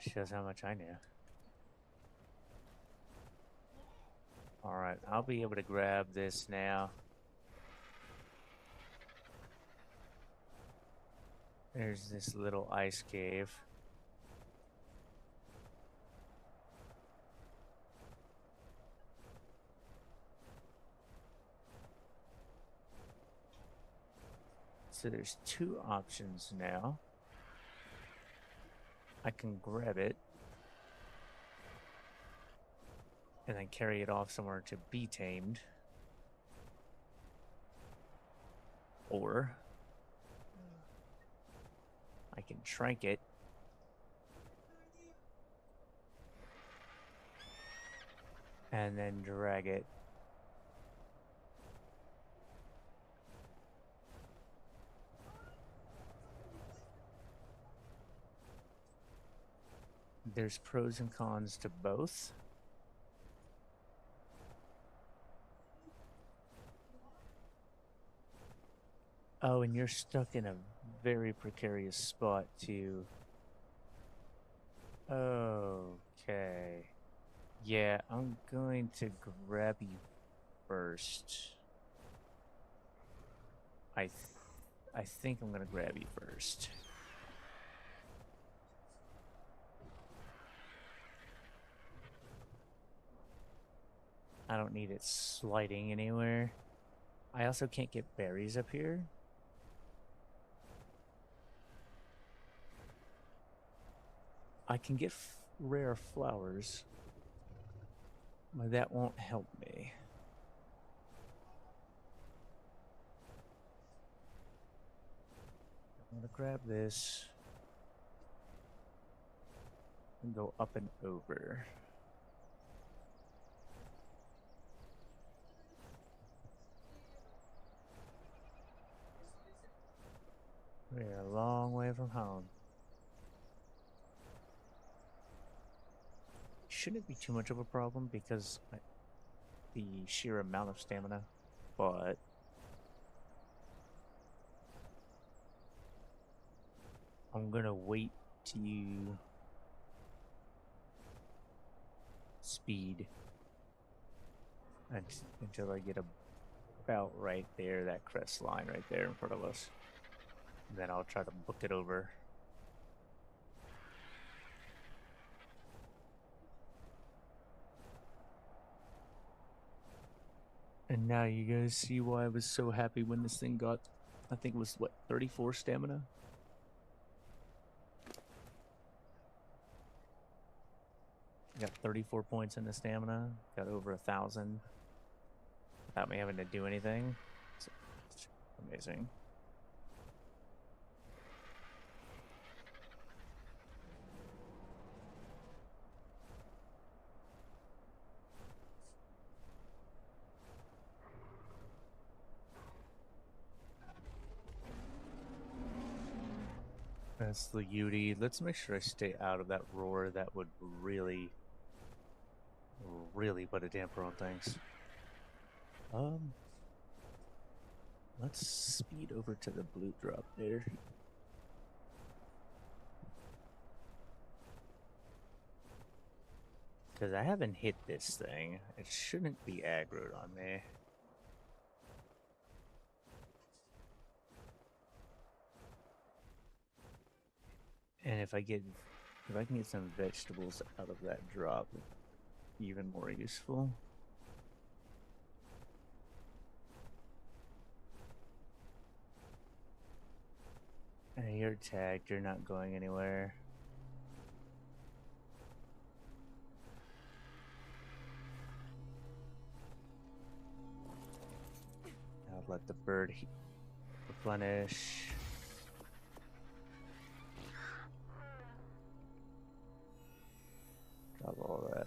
Speaker 1: Yeti. Shows how much I knew. Alright, I'll be able to grab this now. There's this little ice cave. So there's two options now. I can grab it and then carry it off somewhere to be tamed. Or I can trank it and then drag it. There's pros and cons to both. Oh, and you're stuck in a very precarious spot too. Okay. Yeah, I'm going to grab you first. I think I'm gonna grab you first. I don't need it sliding anywhere. I also can't get berries up here. I can get rare flowers, but that won't help me. I'm gonna grab this and go up and over. We're a long way from home. Shouldn't be too much of a problem because the sheer amount of stamina, but I'm gonna wait to speed until I get about right there, that crest line right there in front of us. And then I'll try to book it over. And now you guys see why I was so happy when this thing got, I think it was, what, 34 stamina? Got 34 points in the stamina, got over 1,000 without me having to do anything. It's amazing. That's the Yudi. Let's make sure I stay out of that roar. That would really put a damper on things. Let's speed over to the blue drop there. Because I haven't hit this thing. It shouldn't be aggroed on me. And if I can get some vegetables out of that drop, even more useful. And you're tagged, you're not going anywhere. I'll let the bird replenish. Drop all that.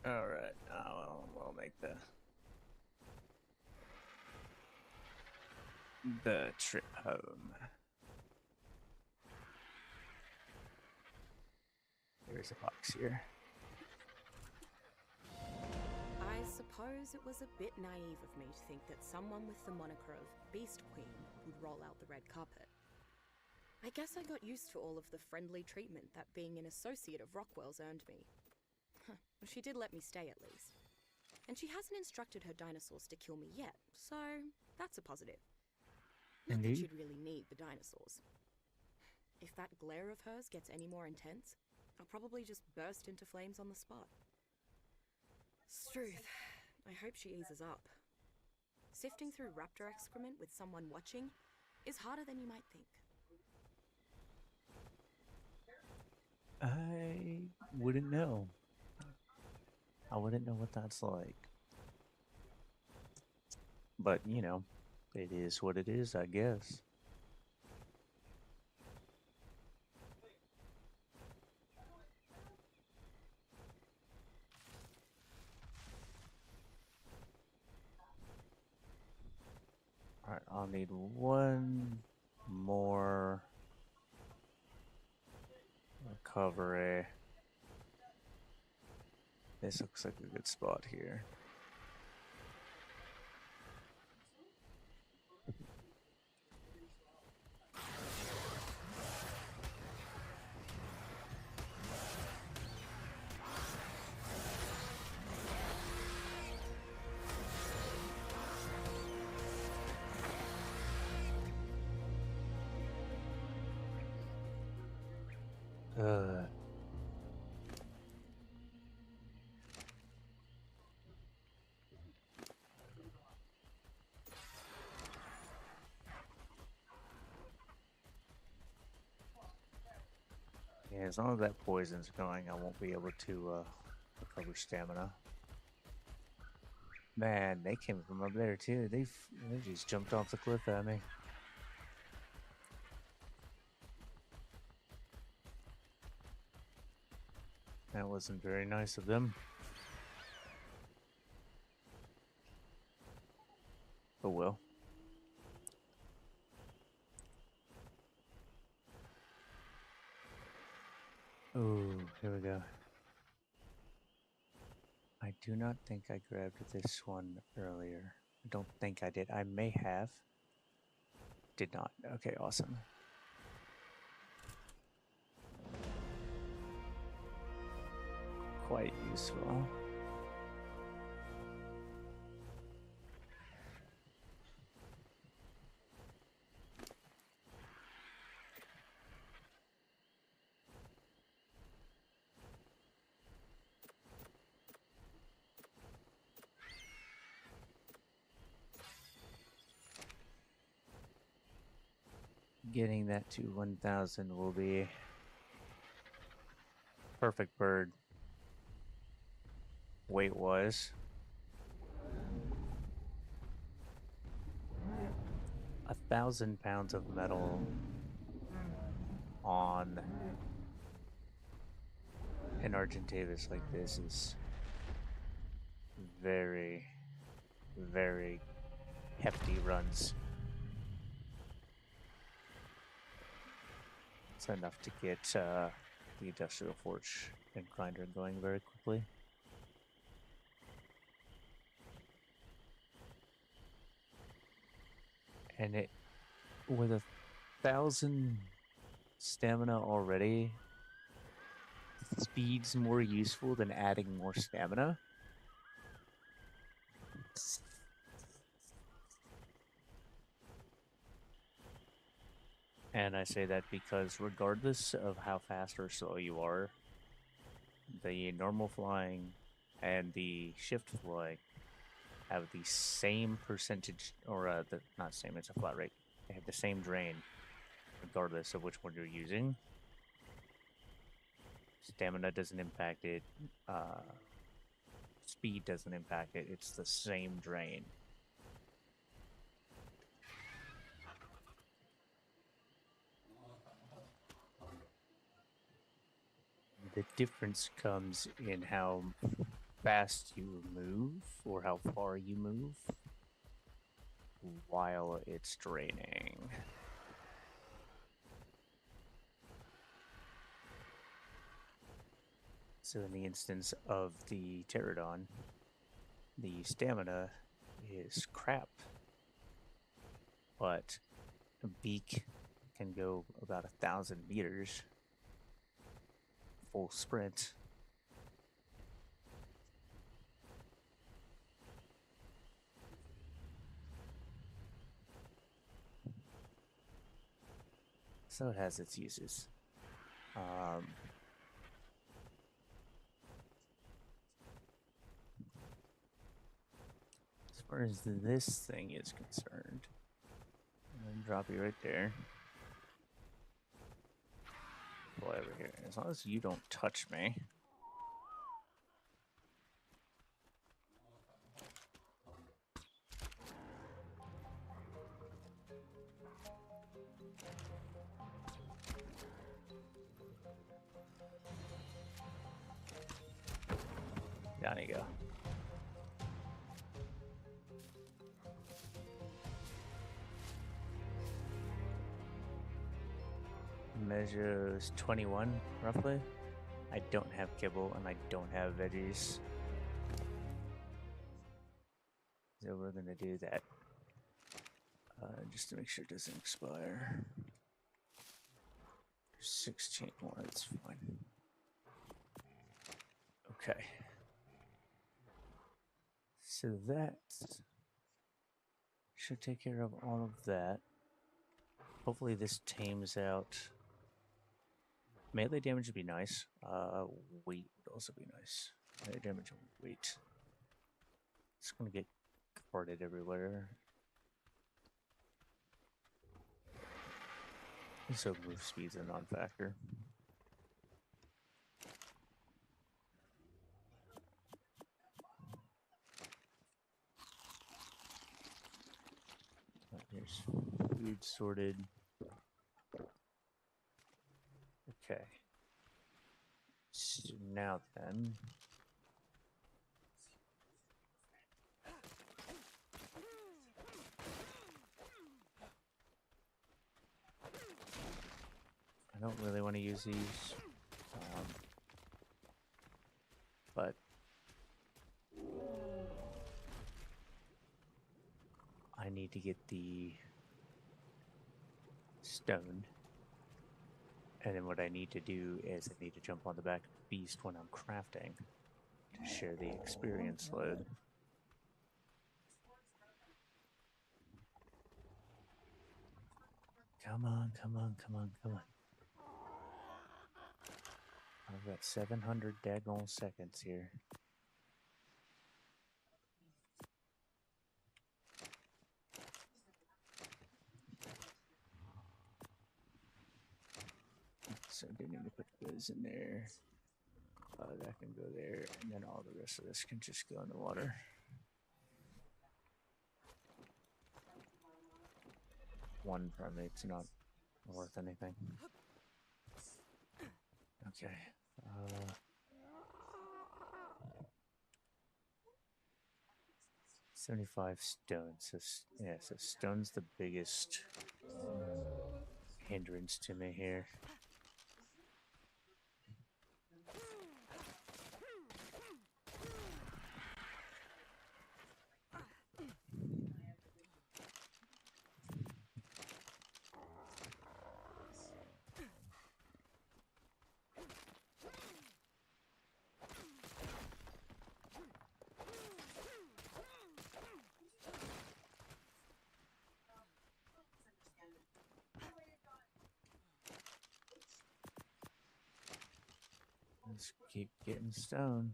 Speaker 1: Alright, we'll make the trip home. There's a box here.
Speaker 4: I suppose it was a bit naive of me to think that someone with the moniker of Beast Queen would roll out the red carpet. I guess I got used to all of the friendly treatment that being an associate of Rockwell's earned me. Well, she did let me stay at least. And she hasn't instructed her dinosaurs to kill me yet, so that's a positive. Not that
Speaker 3: Indeed.
Speaker 4: she'd really need the dinosaurs. If that glare of hers gets any more intense, I'll probably just burst into flames on the spot. Struth, I hope she eases up. Sifting through raptor excrement with someone watching is harder than you might think.
Speaker 1: I wouldn't know. I wouldn't know what that's like. But, you know, it is what it is, I guess. Alright, I'll need one more recovery. This looks like a good spot here. Uh. Yeah, as long as that poison's going, I won't be able to recover stamina. Man, they came from up there too. They just jumped off the cliff at me. That wasn't very nice of them. Oh well. Oh, here we go. I do not think I grabbed this one earlier. I don't think I did. I may have. Did not. Okay, awesome. Quite useful. Getting that to 1,000 will be perfect bird weight-wise. 1,000 pounds of metal on an Argentavis like this is very, very hefty runs. It's enough to get the Industrial Forge and Grinder going very quickly. And it, with 1,000 stamina already, speed's more useful than adding more stamina. And I say that because regardless of how fast or slow you are, the normal flying and the shift flying have the same percentage, or not same, it's a flat rate. They have the same drain, regardless of which one you're using. Stamina doesn't impact it. Speed doesn't impact it. It's the same drain. The difference comes in how fast you move or how far you move while it's draining. So in the instance of the Pterodon, the stamina is crap, but a beak can go about 1,000 meters full sprint. So it has its uses. As far as this thing is concerned, I'm gonna drop you right there. Fly over here. As long as you don't touch me. Down you go. Measures 21, roughly. I don't have kibble and I don't have veggies. So we're gonna do that. Just to make sure it doesn't expire. 16 more, that's fine. Okay. So that should take care of all of that. Hopefully this tames out. Melee damage would be nice. Weight would also be nice. Melee damage and weight. It's gonna get carded everywhere. So move speed's a non-factor. Here's food sorted. Okay. So now then. I don't really want to use these. But I need to get the stone. And then what I need to do is I need to jump on the back of the beast when I'm crafting to share the experience load. Come on, come on, come on, come on. I've got 700 daggone seconds here. So I do need to put those in there. That can go there, and then all the rest of this can just go in the water. One primate's not worth anything. Okay. 75 stones. So, yeah, so stone's the biggest hindrance to me here. Let's keep getting stone.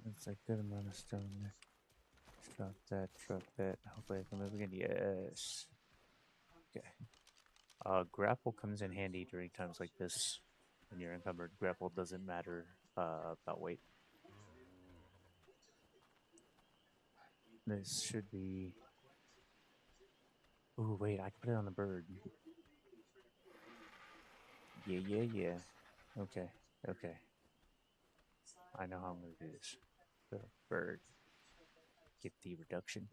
Speaker 1: That's a good amount of stone there. Drop that, drop that. Hopefully I can move again. Yes. Okay. Grapple comes in handy during times like this. When you're encumbered, grapple doesn't matter about weight. This should be... Ooh, wait, I can put it on the bird. Yeah, yeah, yeah. Okay, okay. I know how I'm going to do this. The bird. Get the reduction.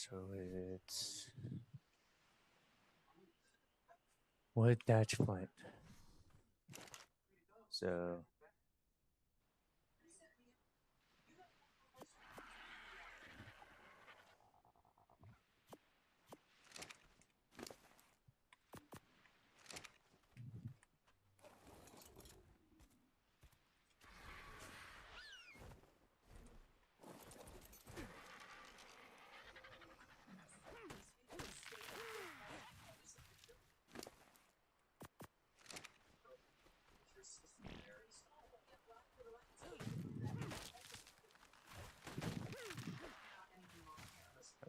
Speaker 1: So it's wood, thatch, flint. So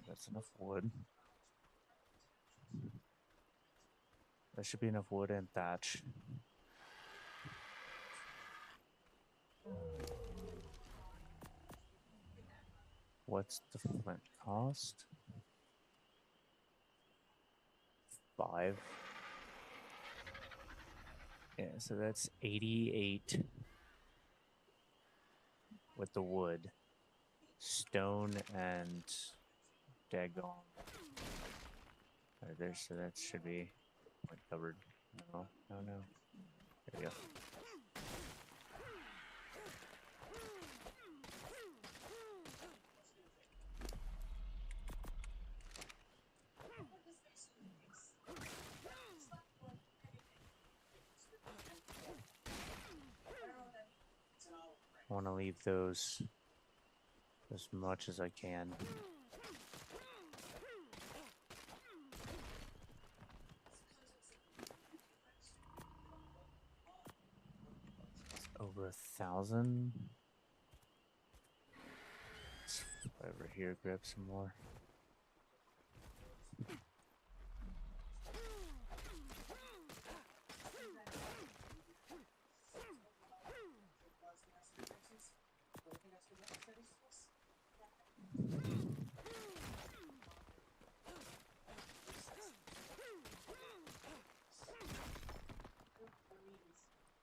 Speaker 1: that's enough wood. That should be enough wood and thatch. What's the flint cost? 5. Yeah, so that's 88 with the wood, stone, and daggone. Right there, so that should be covered. No. There we go. I want to leave those as much as I can. It's over 1,000. Let's fly over here, grab some more.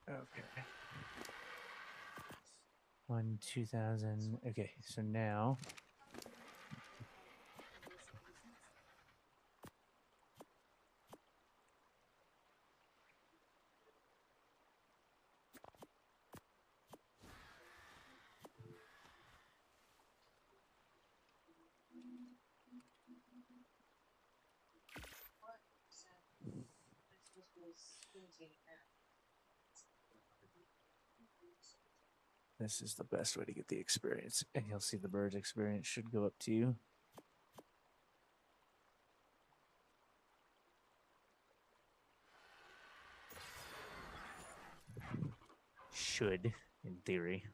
Speaker 1: Okay. 2,000. Okay, so now this is the best way to get the experience, and you'll see the bird's experience should go up to you. Should, in theory.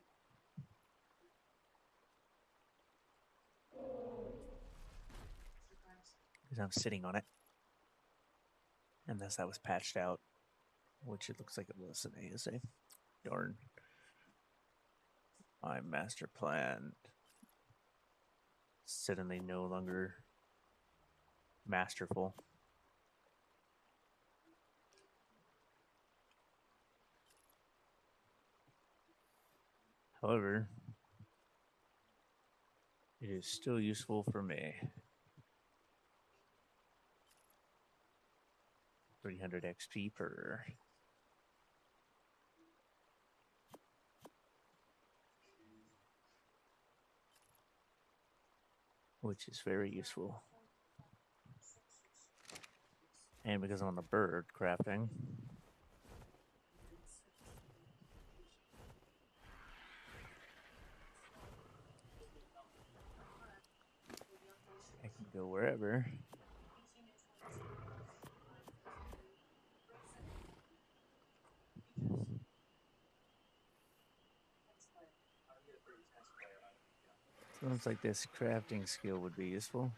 Speaker 1: Because I'm sitting on it. Unless that was patched out, which it looks like it was in ASA. Darn. My master plan suddenly no longer masterful. However, it is still useful for me. 300 XP per. Which is very useful. And because I'm on the bird crafting. I can go wherever. Sounds like this crafting skill would be useful.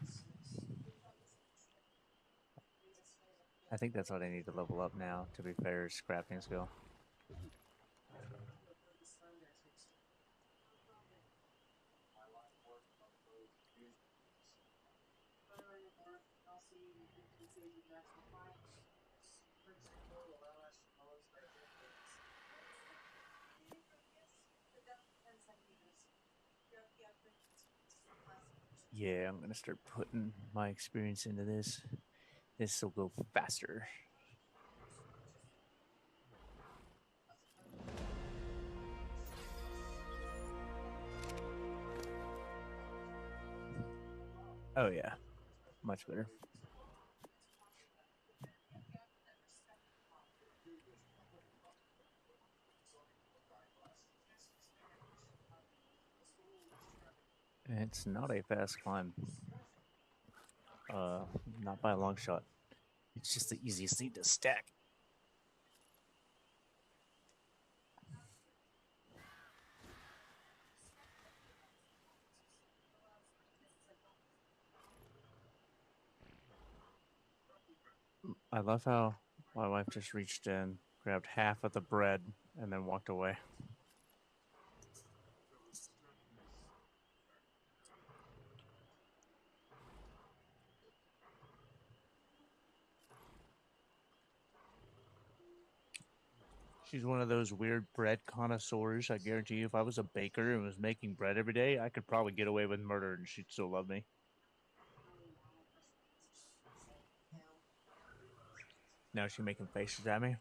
Speaker 1: I think that's what I need to level up now, to be fair, is crafting skill. Yeah, I'm gonna start putting my experience into this. This will go faster. Oh yeah, much better. It's not a fast climb. Not by a long shot. It's just the easiest thing to stack. I love how my wife just reached in, grabbed half of the bread, and then walked away. She's one of those weird bread connoisseurs. I guarantee you, if I was a baker and was making bread every day, I could probably get away with murder and she'd still love me. Now she's making faces at me.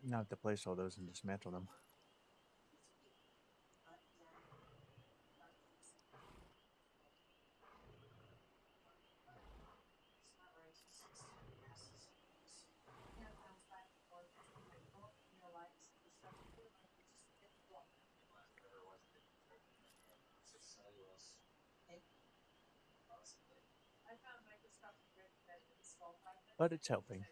Speaker 1: Now I have to place all those and dismantle them. But it's helping.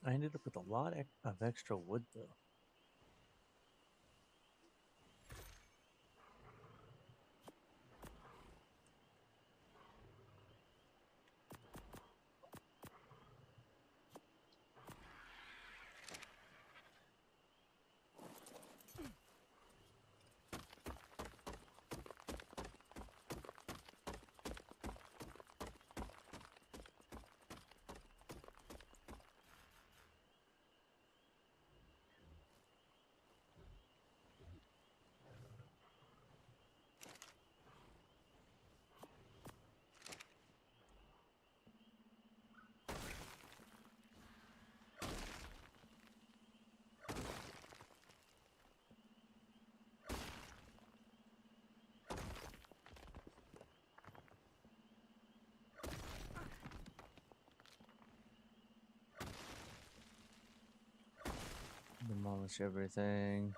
Speaker 1: I ended up with a lot of extra wood, though. Demolish everything.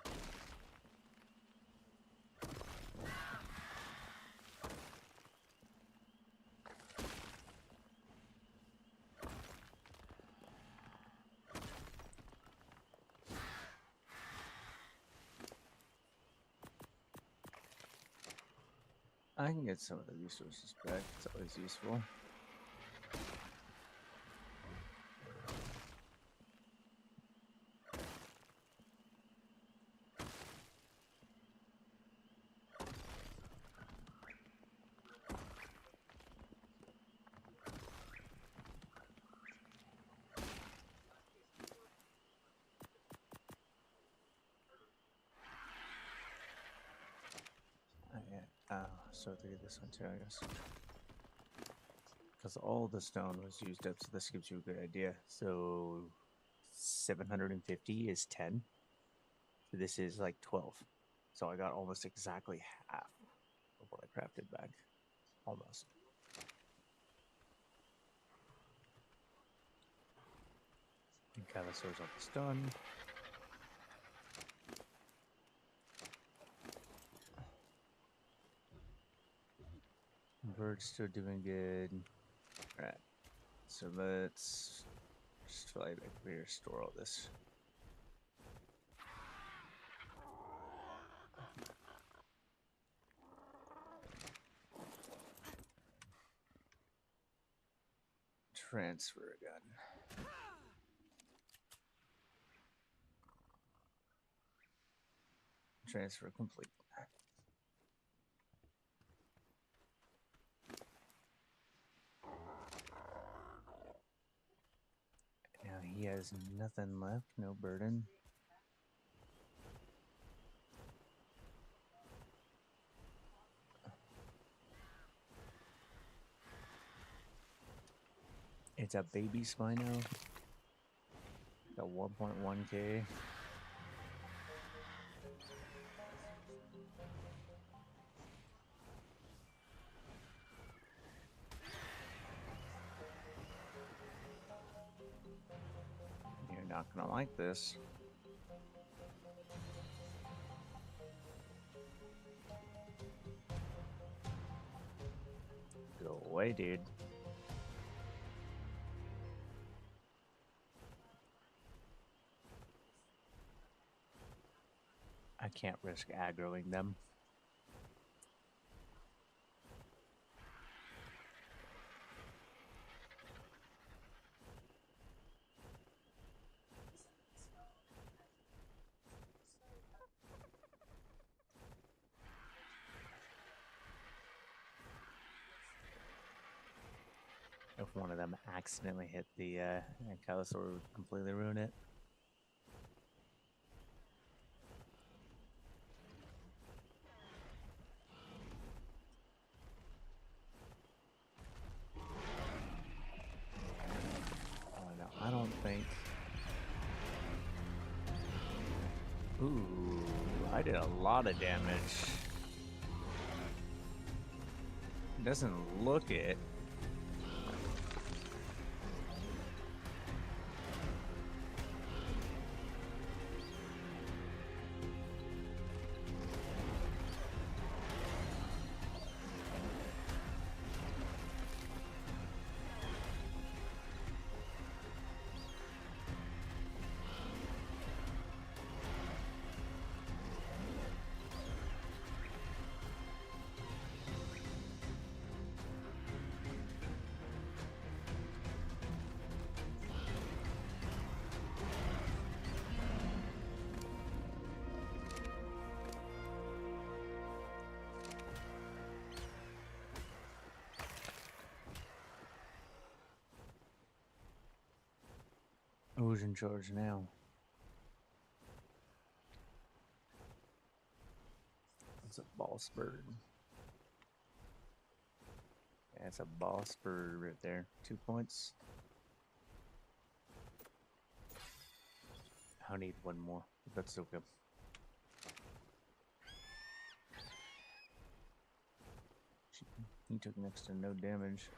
Speaker 1: I can get some of the resources back. It's always useful. So to get this one too, I guess. Because all the stone was used up, so this gives you a good idea. So 750 is 10. So this is like 12. So I got almost exactly half of what I crafted back. Almost. Calisaur's almost done. Bird's still doing good. Alright. So let's just fly back over here, store all this. Transfer gun. Transfer complete. Now he has nothing left, no burden. It's a baby Spino. Got 1.1k. You're not gonna like this. Go away, dude. I can't risk aggroing them. If one of them accidentally hit the Ankylosaur, it would completely ruin it. Oh no, I don't think. Ooh, I did a lot of damage. Doesn't look it. Who's in charge now? It's a boss bird. Yeah, it's a boss bird right there. 2 points. I'll need one more, but that's okay. He took next to no damage.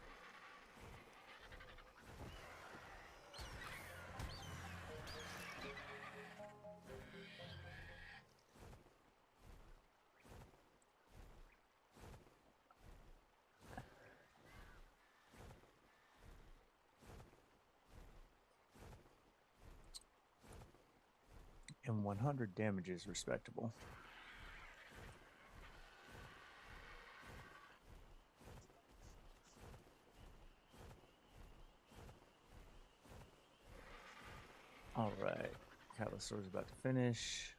Speaker 1: And 100 damage is respectable. All right, Calisaur's about to finish.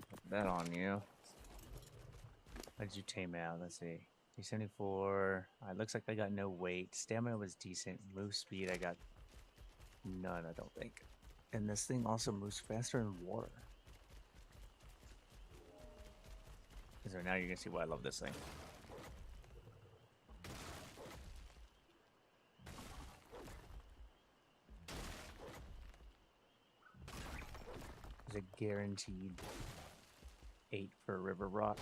Speaker 1: Put that on you. How did you tame out? Let's see. 374. It looks like I got no weight. Stamina was decent. Move speed, I got none, I don't think. And this thing also moves faster in water. So now you're gonna see why I love this thing. Is a guaranteed 8 for River Rock.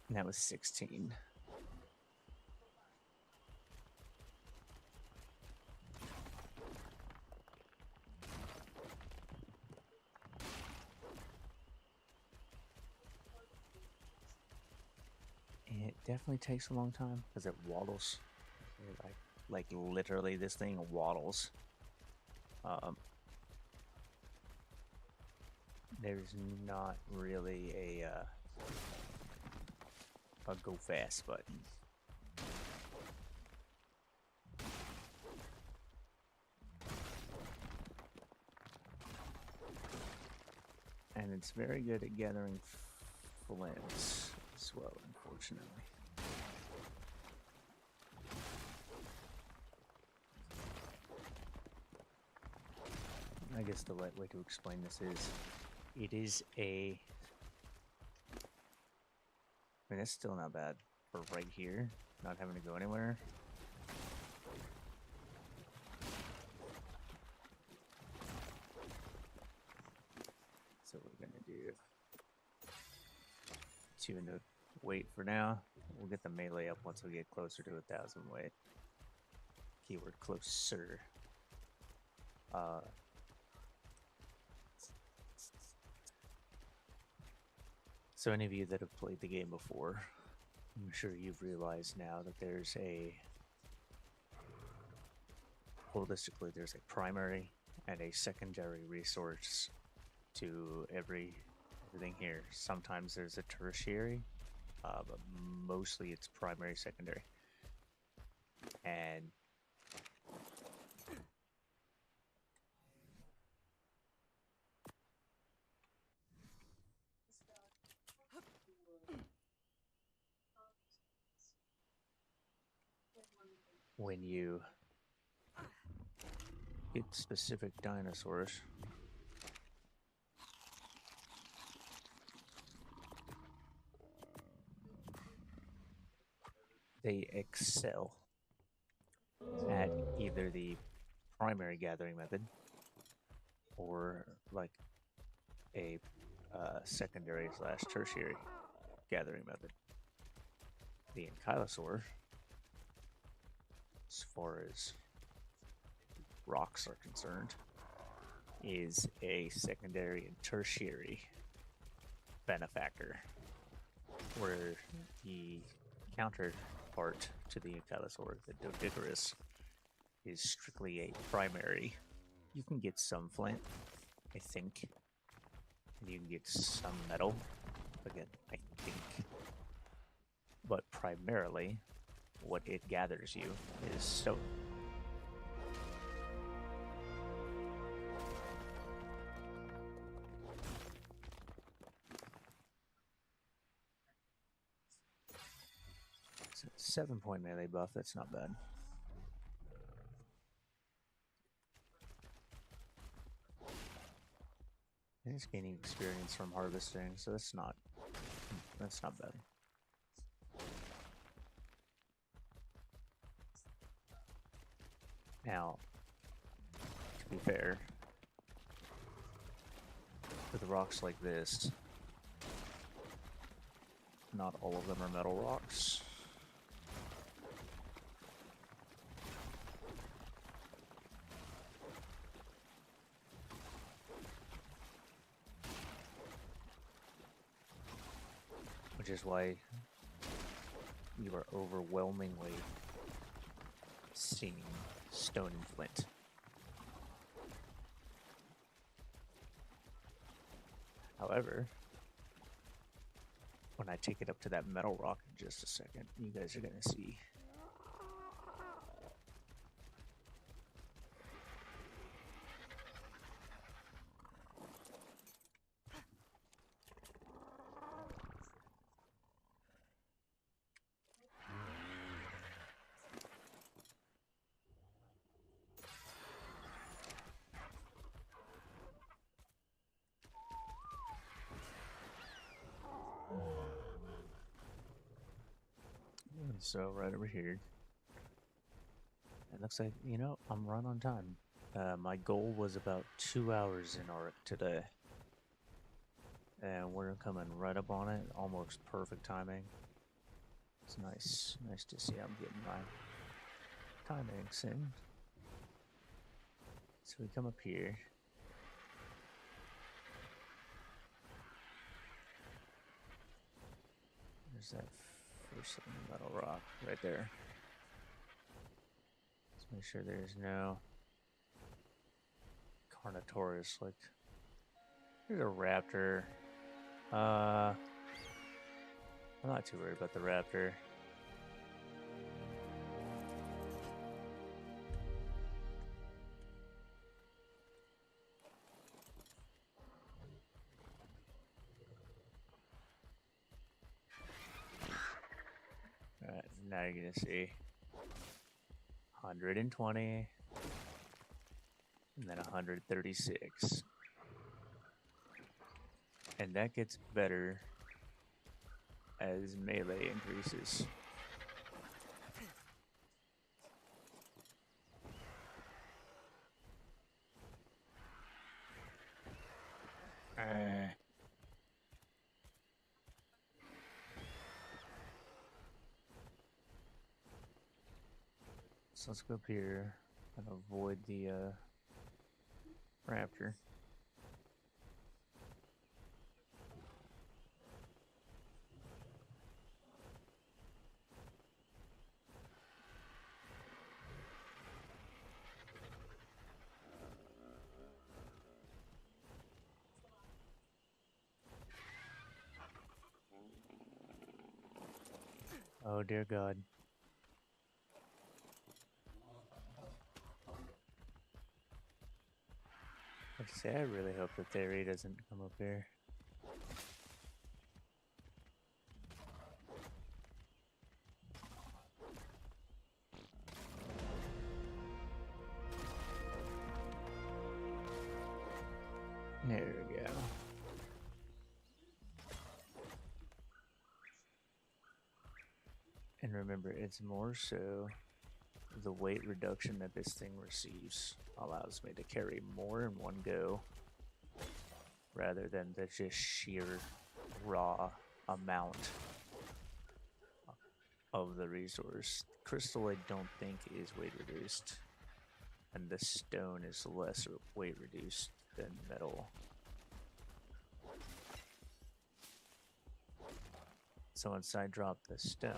Speaker 1: And that was 16. It definitely takes a long time because it waddles. Like literally, this thing waddles. There's not really a go fast button. And it's very good at gathering flints as well, unfortunately. I guess the right way to explain this is, it is a... I mean, that's still not bad for right here, not having to go anywhere. So we're gonna do 2 into weight for now. We'll get the melee up once we get closer to 1,000 weight. Keyword closer. So any of you that have played the game before, I'm sure you've realized now that there's a, holistically, there's a primary and a secondary resource to everything here. Sometimes there's a tertiary, but mostly it's primary, secondary. And when you get specific dinosaurs, they excel at either the primary gathering method or like a secondary slash tertiary gathering method. The ankylosaur, as far as rocks are concerned, is a secondary and tertiary benefactor, where the counterpart to the ankylosaur, the Doedicurus, is strictly a primary. You can get some flint, I think, and you can get some metal, again, I think, but primarily what it gathers you is stone. So 7-point melee buff, that's not bad. And it's gaining experience from harvesting, so that's not bad. Now, to be fair, with rocks like this, not all of them are metal rocks. Which is why you are overwhelmingly seeing stone and flint. However, when I take it up to that metal rock in just a second, you guys are gonna see. So right over here. It looks like, you know, I'm right on time. My goal was about 2 hours in Arc today. And we're coming right up on it. Almost perfect timing. It's nice to see I'm getting my timings in. So we come up here. There's that first metal rock right there. Let's make sure there's no Carnotaurus. Like, there's a raptor. I'm not too worried about the raptor. Alright, now you're gonna see 120 and then 136. And that gets better as melee increases. So let's go up here and avoid the raptor. Oh dear God. Like I say, I really hope that Theory doesn't come up here. There we go. And remember, it's more so the weight reduction that this thing receives allows me to carry more in one go rather than the just sheer raw amount of the resource. Crystal I don't think is weight reduced, and the stone is less weight reduced than metal. So once I drop the stone,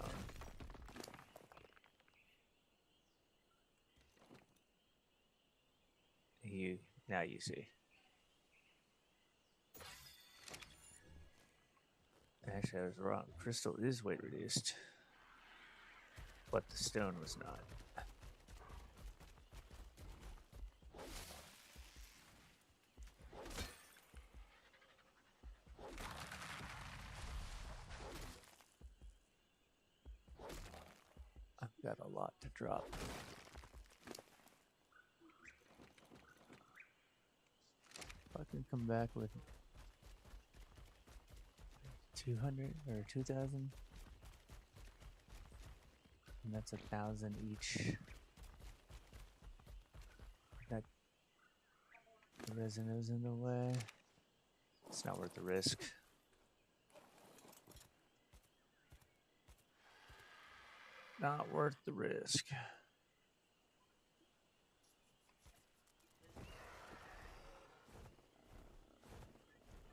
Speaker 1: now you see. Actually, I was wrong. Crystal is weight reduced, but the stone was not. I've got a lot to drop. I can come back with 200 or 2,000, and that's 1,000 each. That the resin is in the way. It's not worth the risk. Not worth the risk.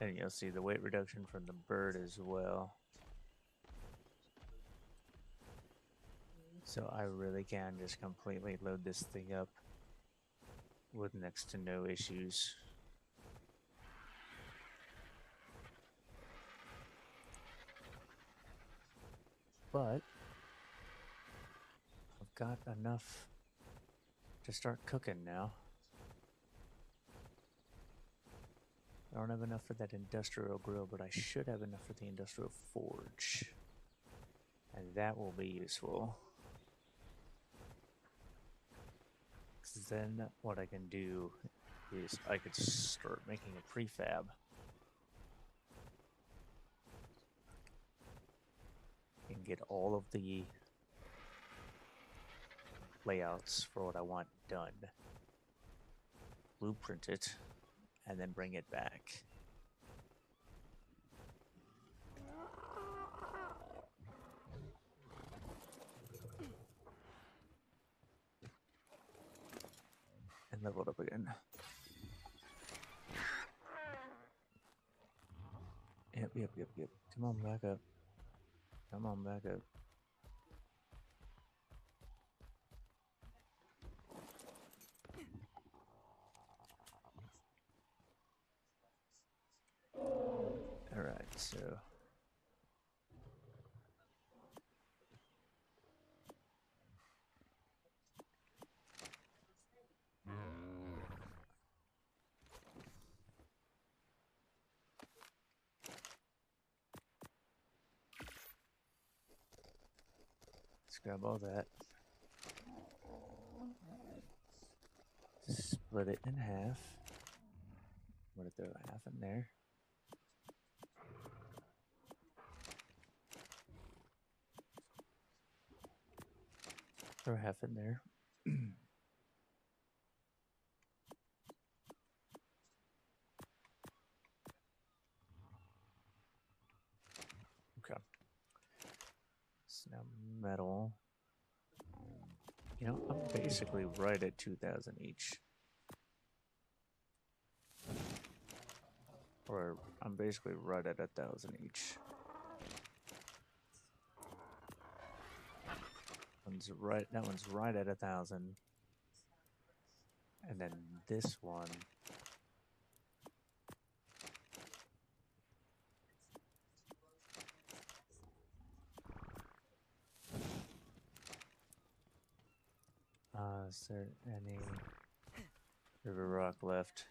Speaker 1: And you'll see the weight reduction from the bird as well. So I really can just completely load this thing up with next to no issues. But I've got enough to start cooking now. I don't have enough for that industrial grill, but I should have enough for the industrial forge. And that will be useful. Because then what I can do is I could start making a prefab. And get all of the layouts for what I want done, blueprint it, and then bring it back. And level it up again. Yep. Come on, back up. Come on, back up. Alright, so... let's grab all that. Split it in half. I'm gonna throw half in there. Throw half in there. Okay. So now metal. You know, I'm basically right at 2,000 each. Or I'm basically right at 1,000 each. That one's right at 1,000. And then this one. Is there any river rock left?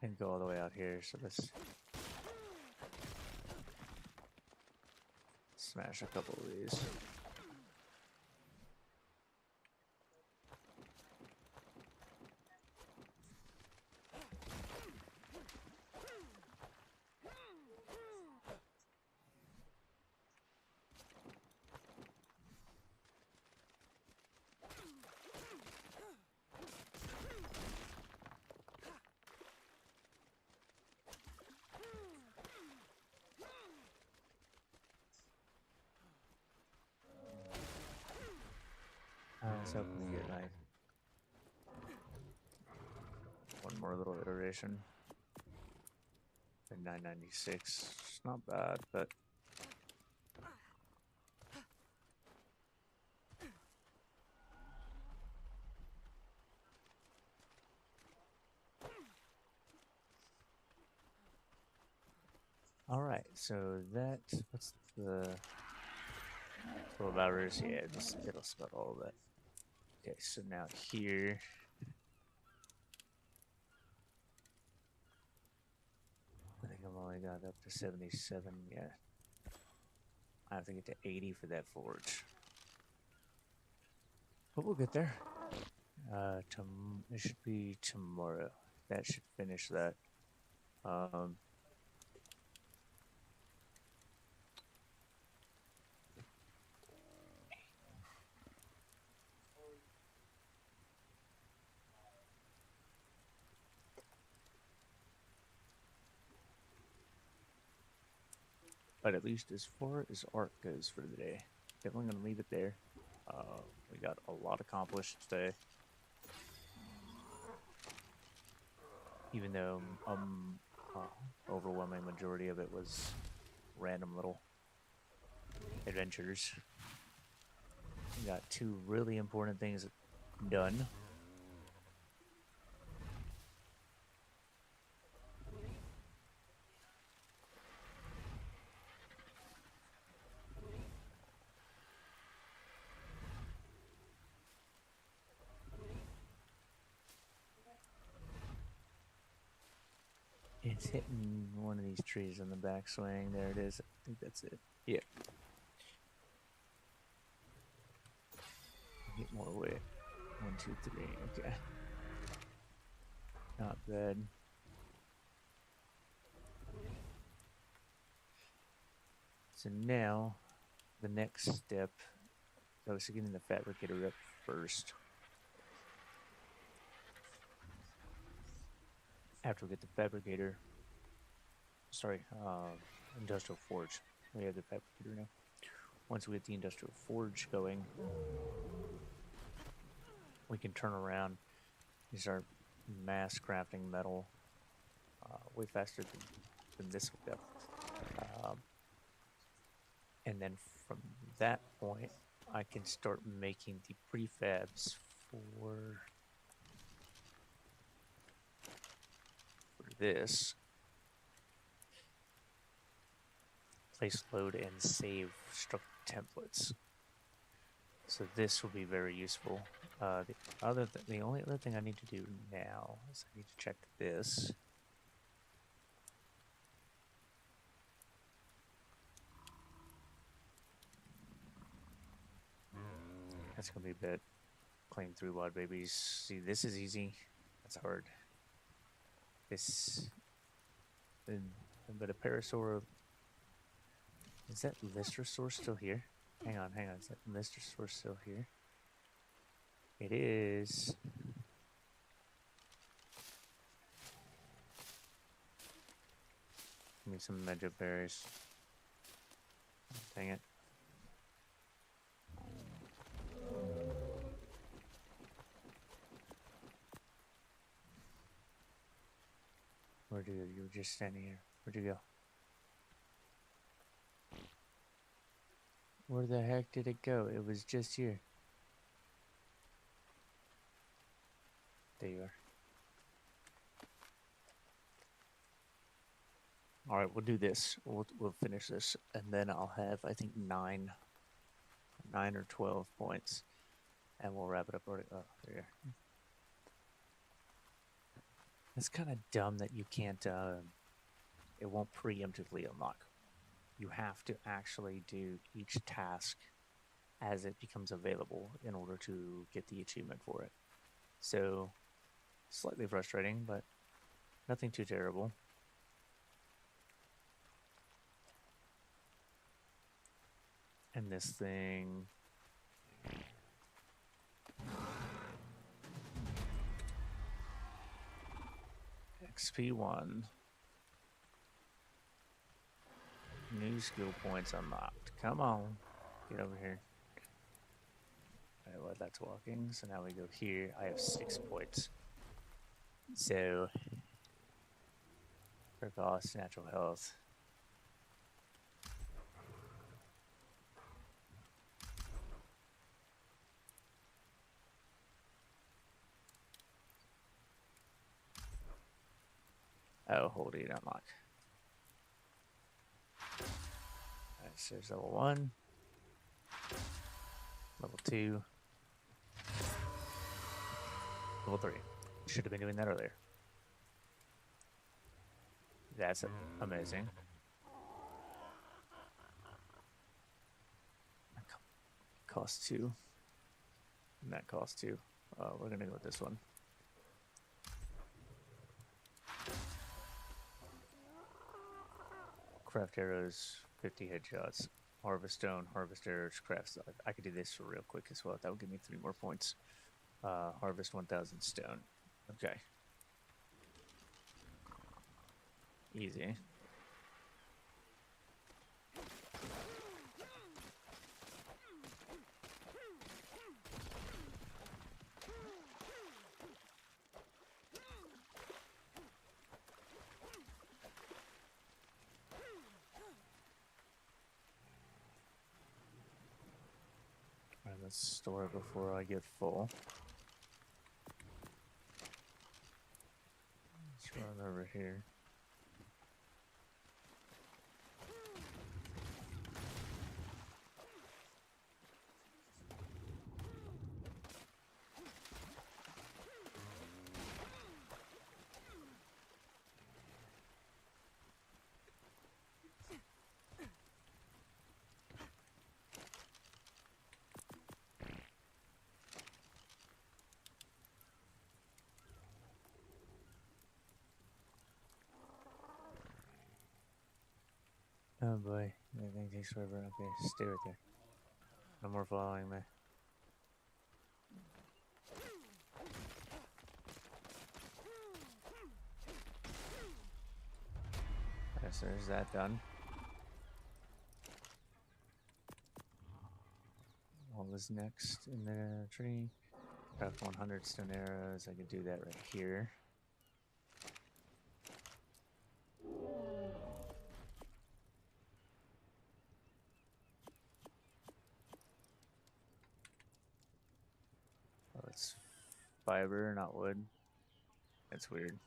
Speaker 1: And go all the way out here, so let's smash a couple of these. I was hoping to get like one more little iteration. And 996. It's not bad, but alright, so that what's the 12 hours? Yeah, it'll spell all that. Okay, so now here. I think I've only got up to 77 yet. I have to get to 80 for that forge. But we'll get there. It should be tomorrow. That should finish that. But at least as far as art goes for the day, definitely gonna leave it there. We got a lot accomplished today. Even though overwhelming majority of it was random little adventures. We got 2 really important things done. It's hitting one of these trees on the backswing. There it is. I think that's it. Yeah. Get more weight. 1, 2, 3. Okay. Not bad. So now the next step, I was getting the fabricator up first. After we get the fabricator, industrial forge. We have the fabricator now. Once we get the industrial forge going, we can turn around and start mass crafting metal way faster than this will go. And then from that point, I can start making the prefabs for this. Place, load, and save struct templates. So this will be very useful. The only other thing I need to do now is I need to check this. That's gonna be a bit. Claim 3 wide babies. See, this is easy. That's hard. This, but a parasaur. Is that Listersaur still here? Hang on. Is that Listersaur still here? It is. Give me some Medjo berries. Dang it. Where'd you go? You were just standing here. Where'd you go? Where the heck did it go? It was just here. There you are. All right, we'll do this. We'll finish this, and then I'll have, I think, 9 or 12 points, and we'll wrap it up. Already. Oh, there you are. It's kind of dumb that you can't. It won't preemptively unlock. You have to actually do each task as it becomes available in order to get the achievement for it. So, slightly frustrating, but nothing too terrible. And this thing... XP1. New skill points unlocked. Come on. Get over here. Alright, well, that's walking. So now we go here. I have 6 points. So, for cost, natural health. Oh, hold it, unlock. Alright, so there's level 1, level 2, level 3. Should have been doing that earlier. That's amazing. Cost 2. And that cost 2. We're gonna go with this one. Craft arrows, 50 headshots. Harvest stone, harvest arrows, craft stuff. I could do this real quick as well. That would give me 3 more points. Harvest 1,000 stone. Okay. Easy. Alright, let's store it before I get full. Let's run over here. Oh boy, everything takes forever. Okay, stay right there. No more following me. Yes, there's that done. What was next in the tree? Craft 100 stone arrows. I could do that right here. Oh, it's fiber, not wood. That's weird.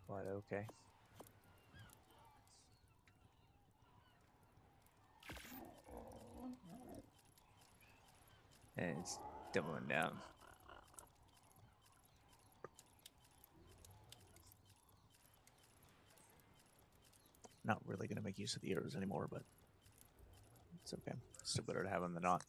Speaker 1: But okay. And it's doubling down. Not really going to make use of the arrows anymore, but it's okay. Still better to have them than not.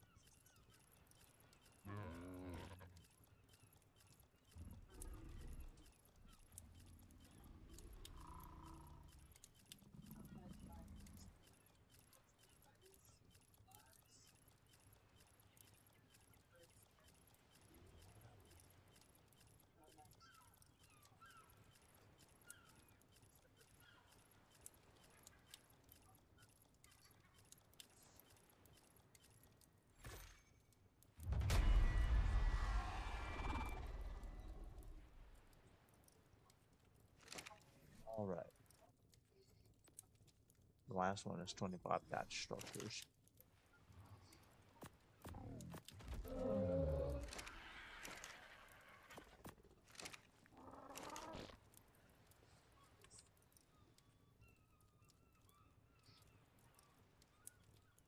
Speaker 1: All right. The last one is 25 thatch structures.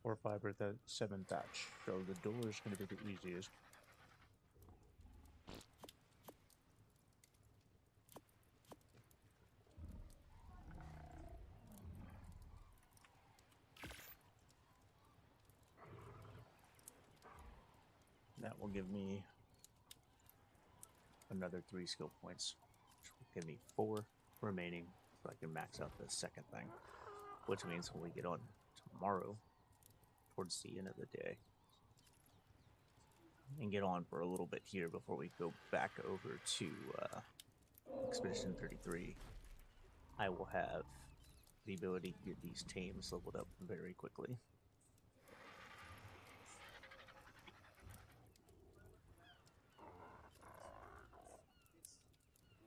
Speaker 1: Or fiber, the 7 thatch. So the door is going to be the easiest. That will give me another 3 skill points, which will give me 4 remaining, so I can max out the second thing. Which means when we get on tomorrow, towards the end of the day, and get on for a little bit here before we go back over to Expedition 33, I will have the ability to get these tames leveled up very quickly.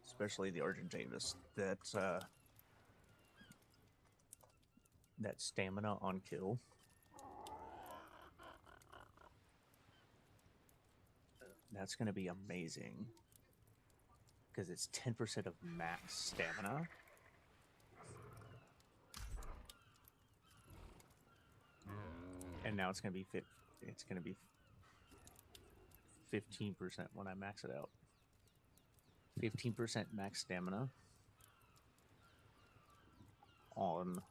Speaker 1: Especially the Argentavis. That stamina on kill. That's going to be amazing. Because it's 10% of max stamina. And now it's going to be 15% when I max it out. 15% max stamina on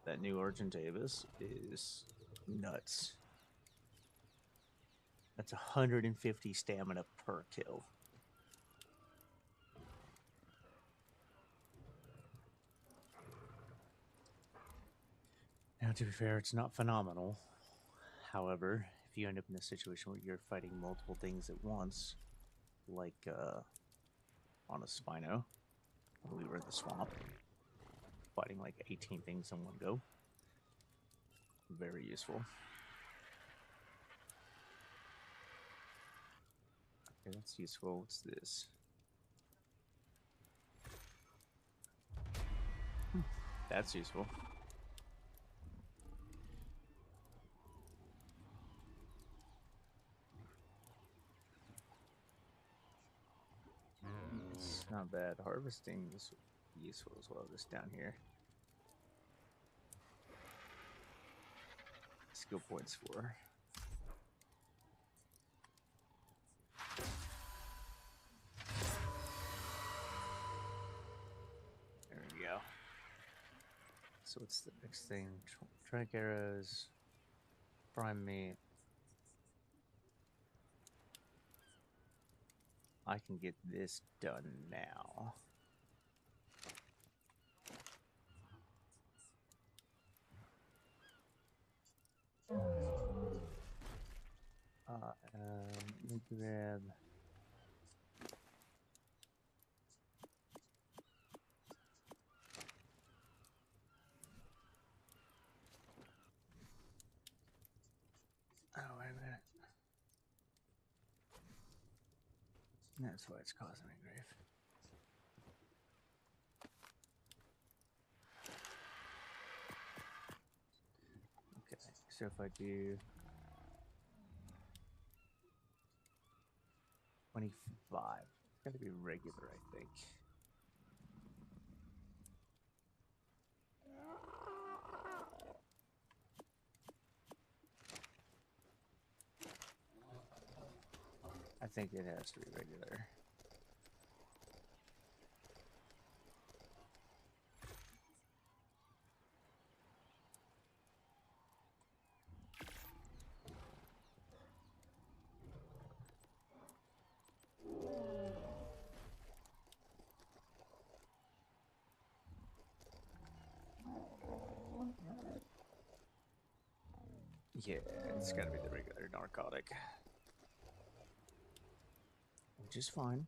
Speaker 1: that new Argentavis is nuts. That's 150 stamina per kill. Now, to be fair, it's not phenomenal. However, if you end up in a situation where you're fighting multiple things at once, like on a Spino, when we were in the swamp, fighting like 18 things in one go, very useful. Okay, that's useful. What's this? That's useful. It's not bad. Harvesting is useful as well. This down here. Skill points for. There we go. So what's the next thing? Trike arrows. Prime meat. I can get this done now. grab. Oh, wait a minute. That's why it's causing me grief. Okay, so if I do 25, it's gotta be regular, I think. I think it has to be regular. Yeah, it's gotta be the regular narcotic. Which is fine.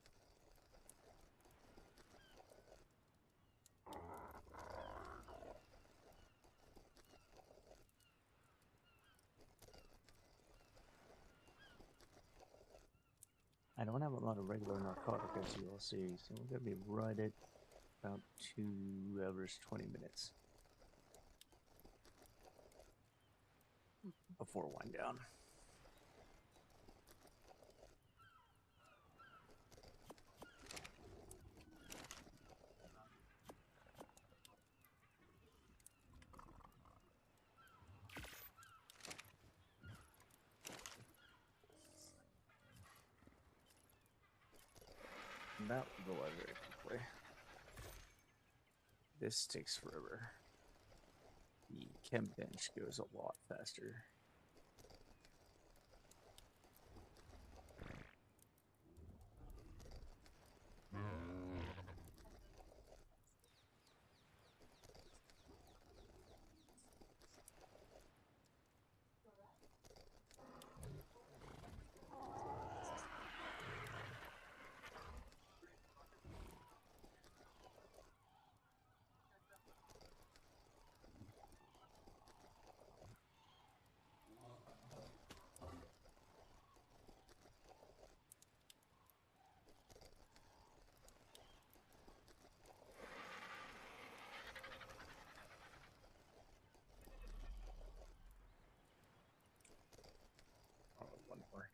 Speaker 1: I don't have a lot of regular narcotic, as you will see, so we're gonna be right at about 2 hours, 20 minutes before wind down. That will go out very quickly. This takes forever. The chem bench goes a lot faster. Oh, one more.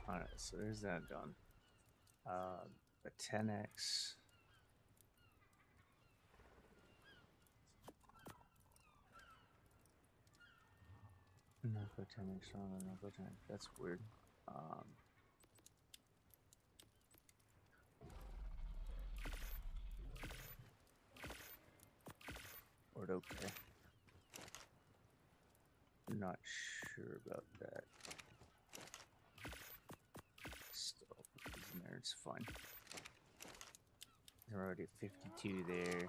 Speaker 1: Alright, so there's that done. The 10x. Narco 10x stronger, Narco 10x. That's weird. Or okay. Not sure about that. Still, put these in there, it's fine. They're already 52 there.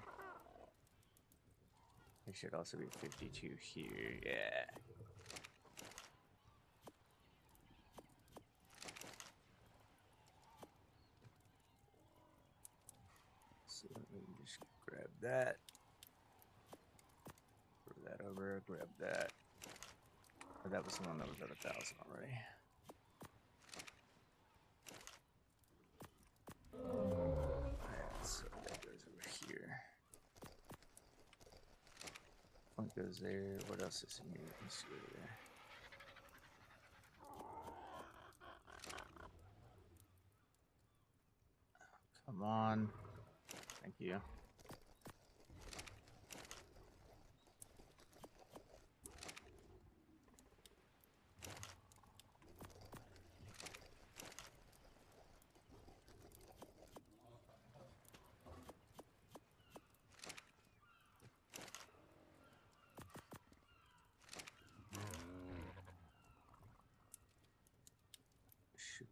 Speaker 1: There should also be 52 here, yeah. So let me just grab that. Move that over, grab that. Oh, that was the one that was at 1,000 already. Alright, so that goes over here. One goes there. What else is in here? Let's go there. Come on. Thank you.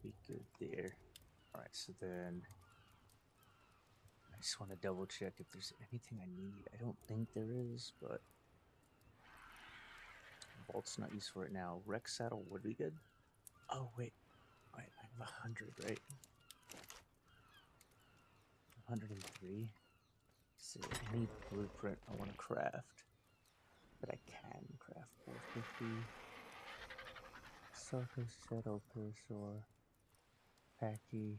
Speaker 1: be good there. Alright, so then I just want to double check if there's anything I need. I don't think there is, but Bolt's not used for it now. Rex saddle would be good. Oh wait, I have 100, right? 103. So any blueprint I want to craft, but I can craft 450. Sarko Shadow Pursuer, Packy,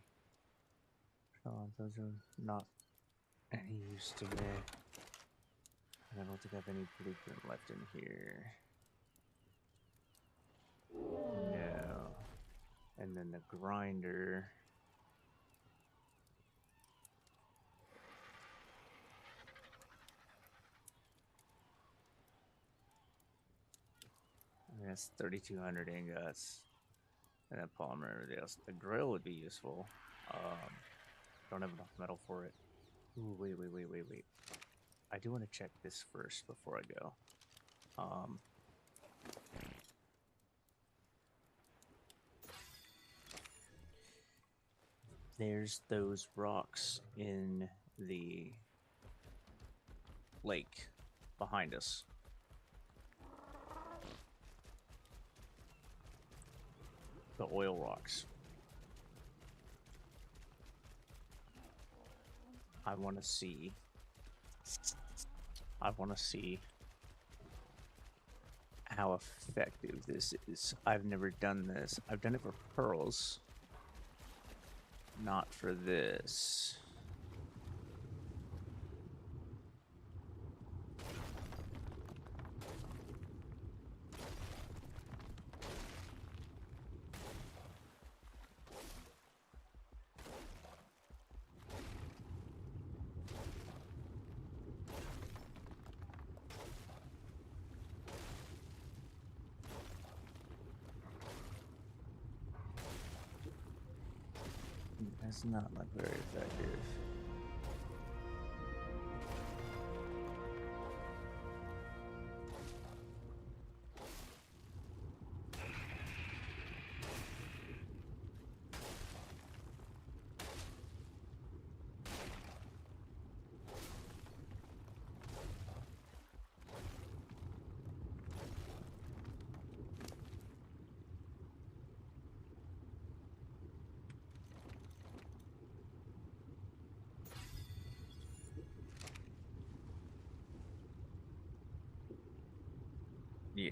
Speaker 1: those are not any use to me. And I don't think I have any blueprint left in here. No. And then the grinder. I mean, that's 3,200 ingots. And then polymer and everything else. The grill would be useful. Don't have enough metal for it. Ooh, wait. I do want to check this first before I go. There's those rocks in the lake behind us. The oil rocks. I want to see how effective this is. I've never done this. I've done it for pearls. Not for this. That's not like very effective. Yeah.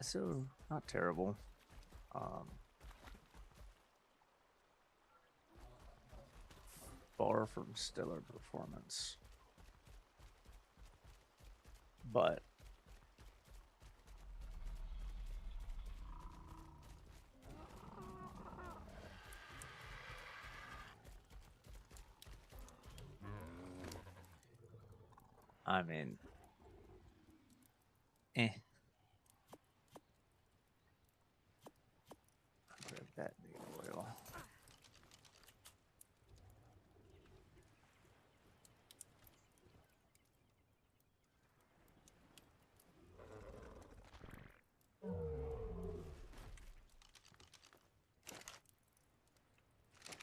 Speaker 1: So, not terrible. Far from stellar performance. But I mean, I'll grab that big oil.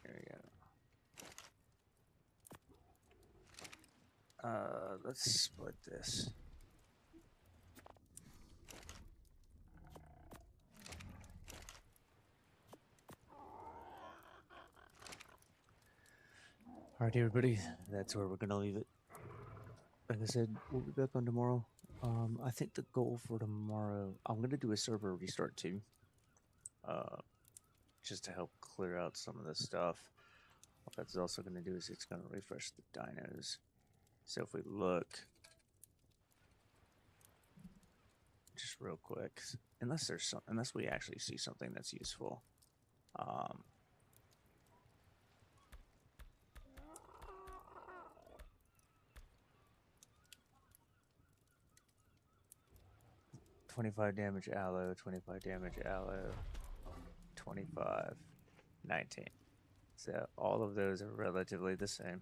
Speaker 1: There we go. Let's split this. Alright, everybody, that's where we're gonna leave it. Like I said, we'll be back on tomorrow. I think the goal for tomorrow, I'm gonna do a server restart too. Just to help clear out some of this stuff. What that's also gonna do is it's gonna refresh the dinos. So if we look, just real quick, unless we actually see something that's useful. 25 damage aloe, 25 damage aloe, 25, 19. So all of those are relatively the same.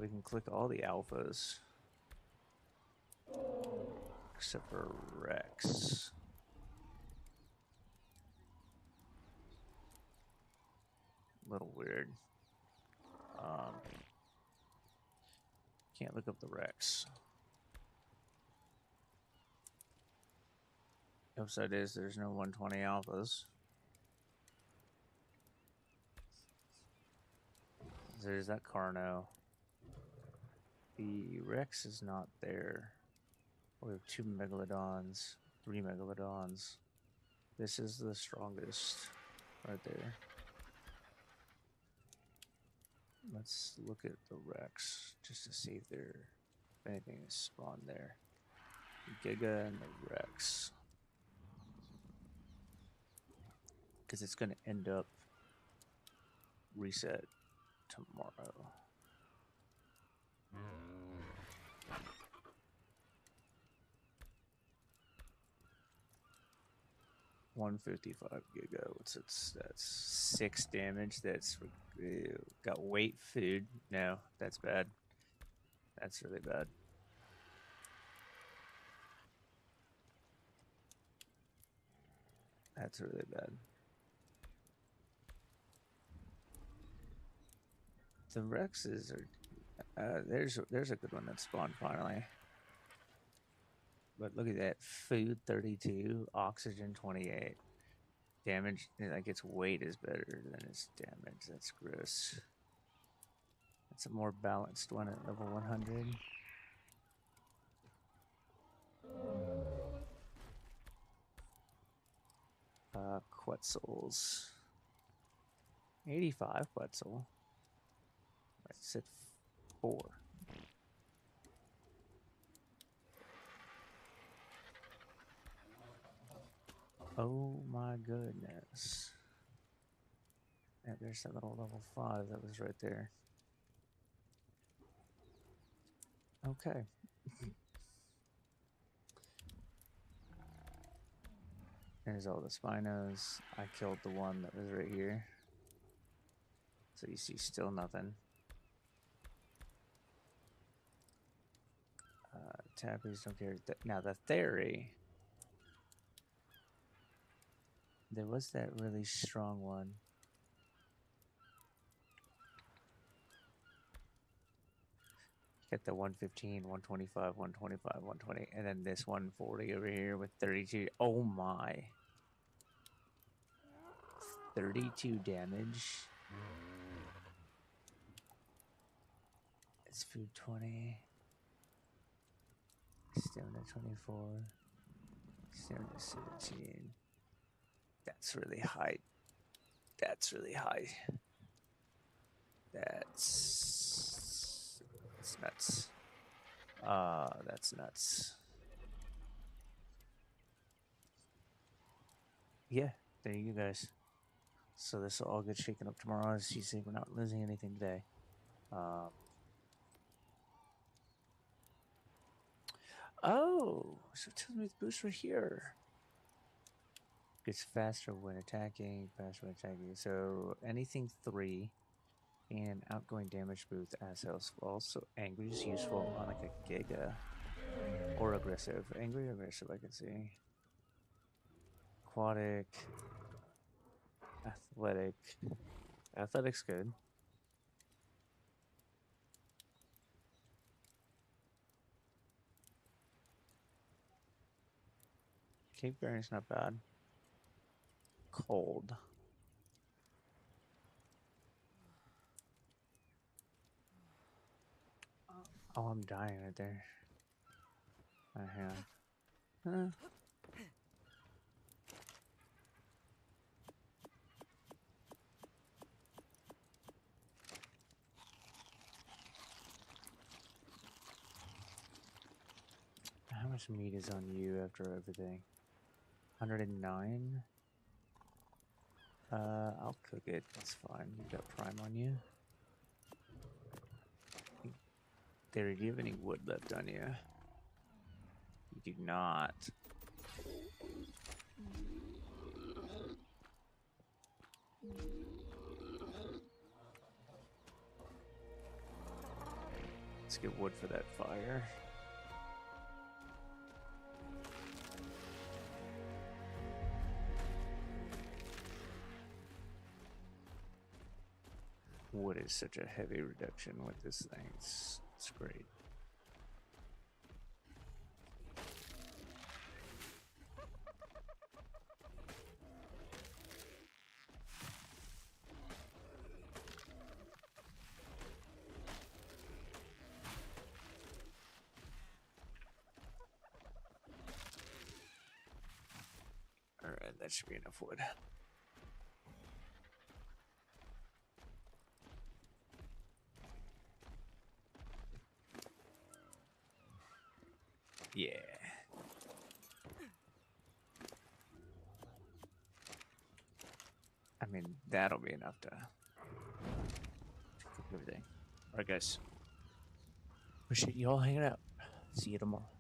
Speaker 1: We can click all the alphas. Except for Rex. Little weird. Can't look up the Rex. Upside is there's no 120 alphas. There's that Carno. The Rex is not there. We have 2 Megalodons, 3 Megalodons. This is the strongest right there. Let's look at the Rex just to see if anything is spawned there. Giga and the Rex. Because it's going to end up reset tomorrow. 155 giga. That's 6 damage. That's got weight food. No, that's bad. That's really bad. That's really bad. The Rexes are there's a good one that spawned finally. But look at that. Food 32, oxygen 28. Damage, like its weight is better than its damage. That's gross. That's a more balanced one at level 100. Quetzals. 85 Quetzal. That's at 4. Oh my goodness. Yeah, there's that little level 5 that was right there. Okay. There's all the Spinos. I killed the one that was right here. So you see still nothing. Tappies don't care. Now the Theory. There was that really strong one. Get the 115, 125, 125, 120, and then this 140 over here with 32. Oh my. 32 damage. It's food 20. Stamina 24. Stamina 17. That's really high. That's really high. That's nuts. That's nuts. Yeah, there you go, guys. So this will all get shaken up tomorrow. As you see, we're not losing anything today. Oh, so it tells me the boost right here. Gets faster when attacking, So anything 3 and outgoing damage boost as health falls. So angry is useful on like a Giga or aggressive. Angry or aggressive, I can see. Aquatic, athletic. Athletic's good. Cape bearing's not bad. Cold. Oh, I'm dying right there. Hang on. How much meat is on you after everything? 109? I'll cook it. That's fine. You got prime on you. There, do you have any wood left on you? do not. Let's get wood for that fire. Wood is such a heavy reduction with this thing. It's great. Alright, that should be enough wood. Yeah. I mean, that'll be enough to cook everything. Alright, guys. Appreciate you all hanging out. See you tomorrow.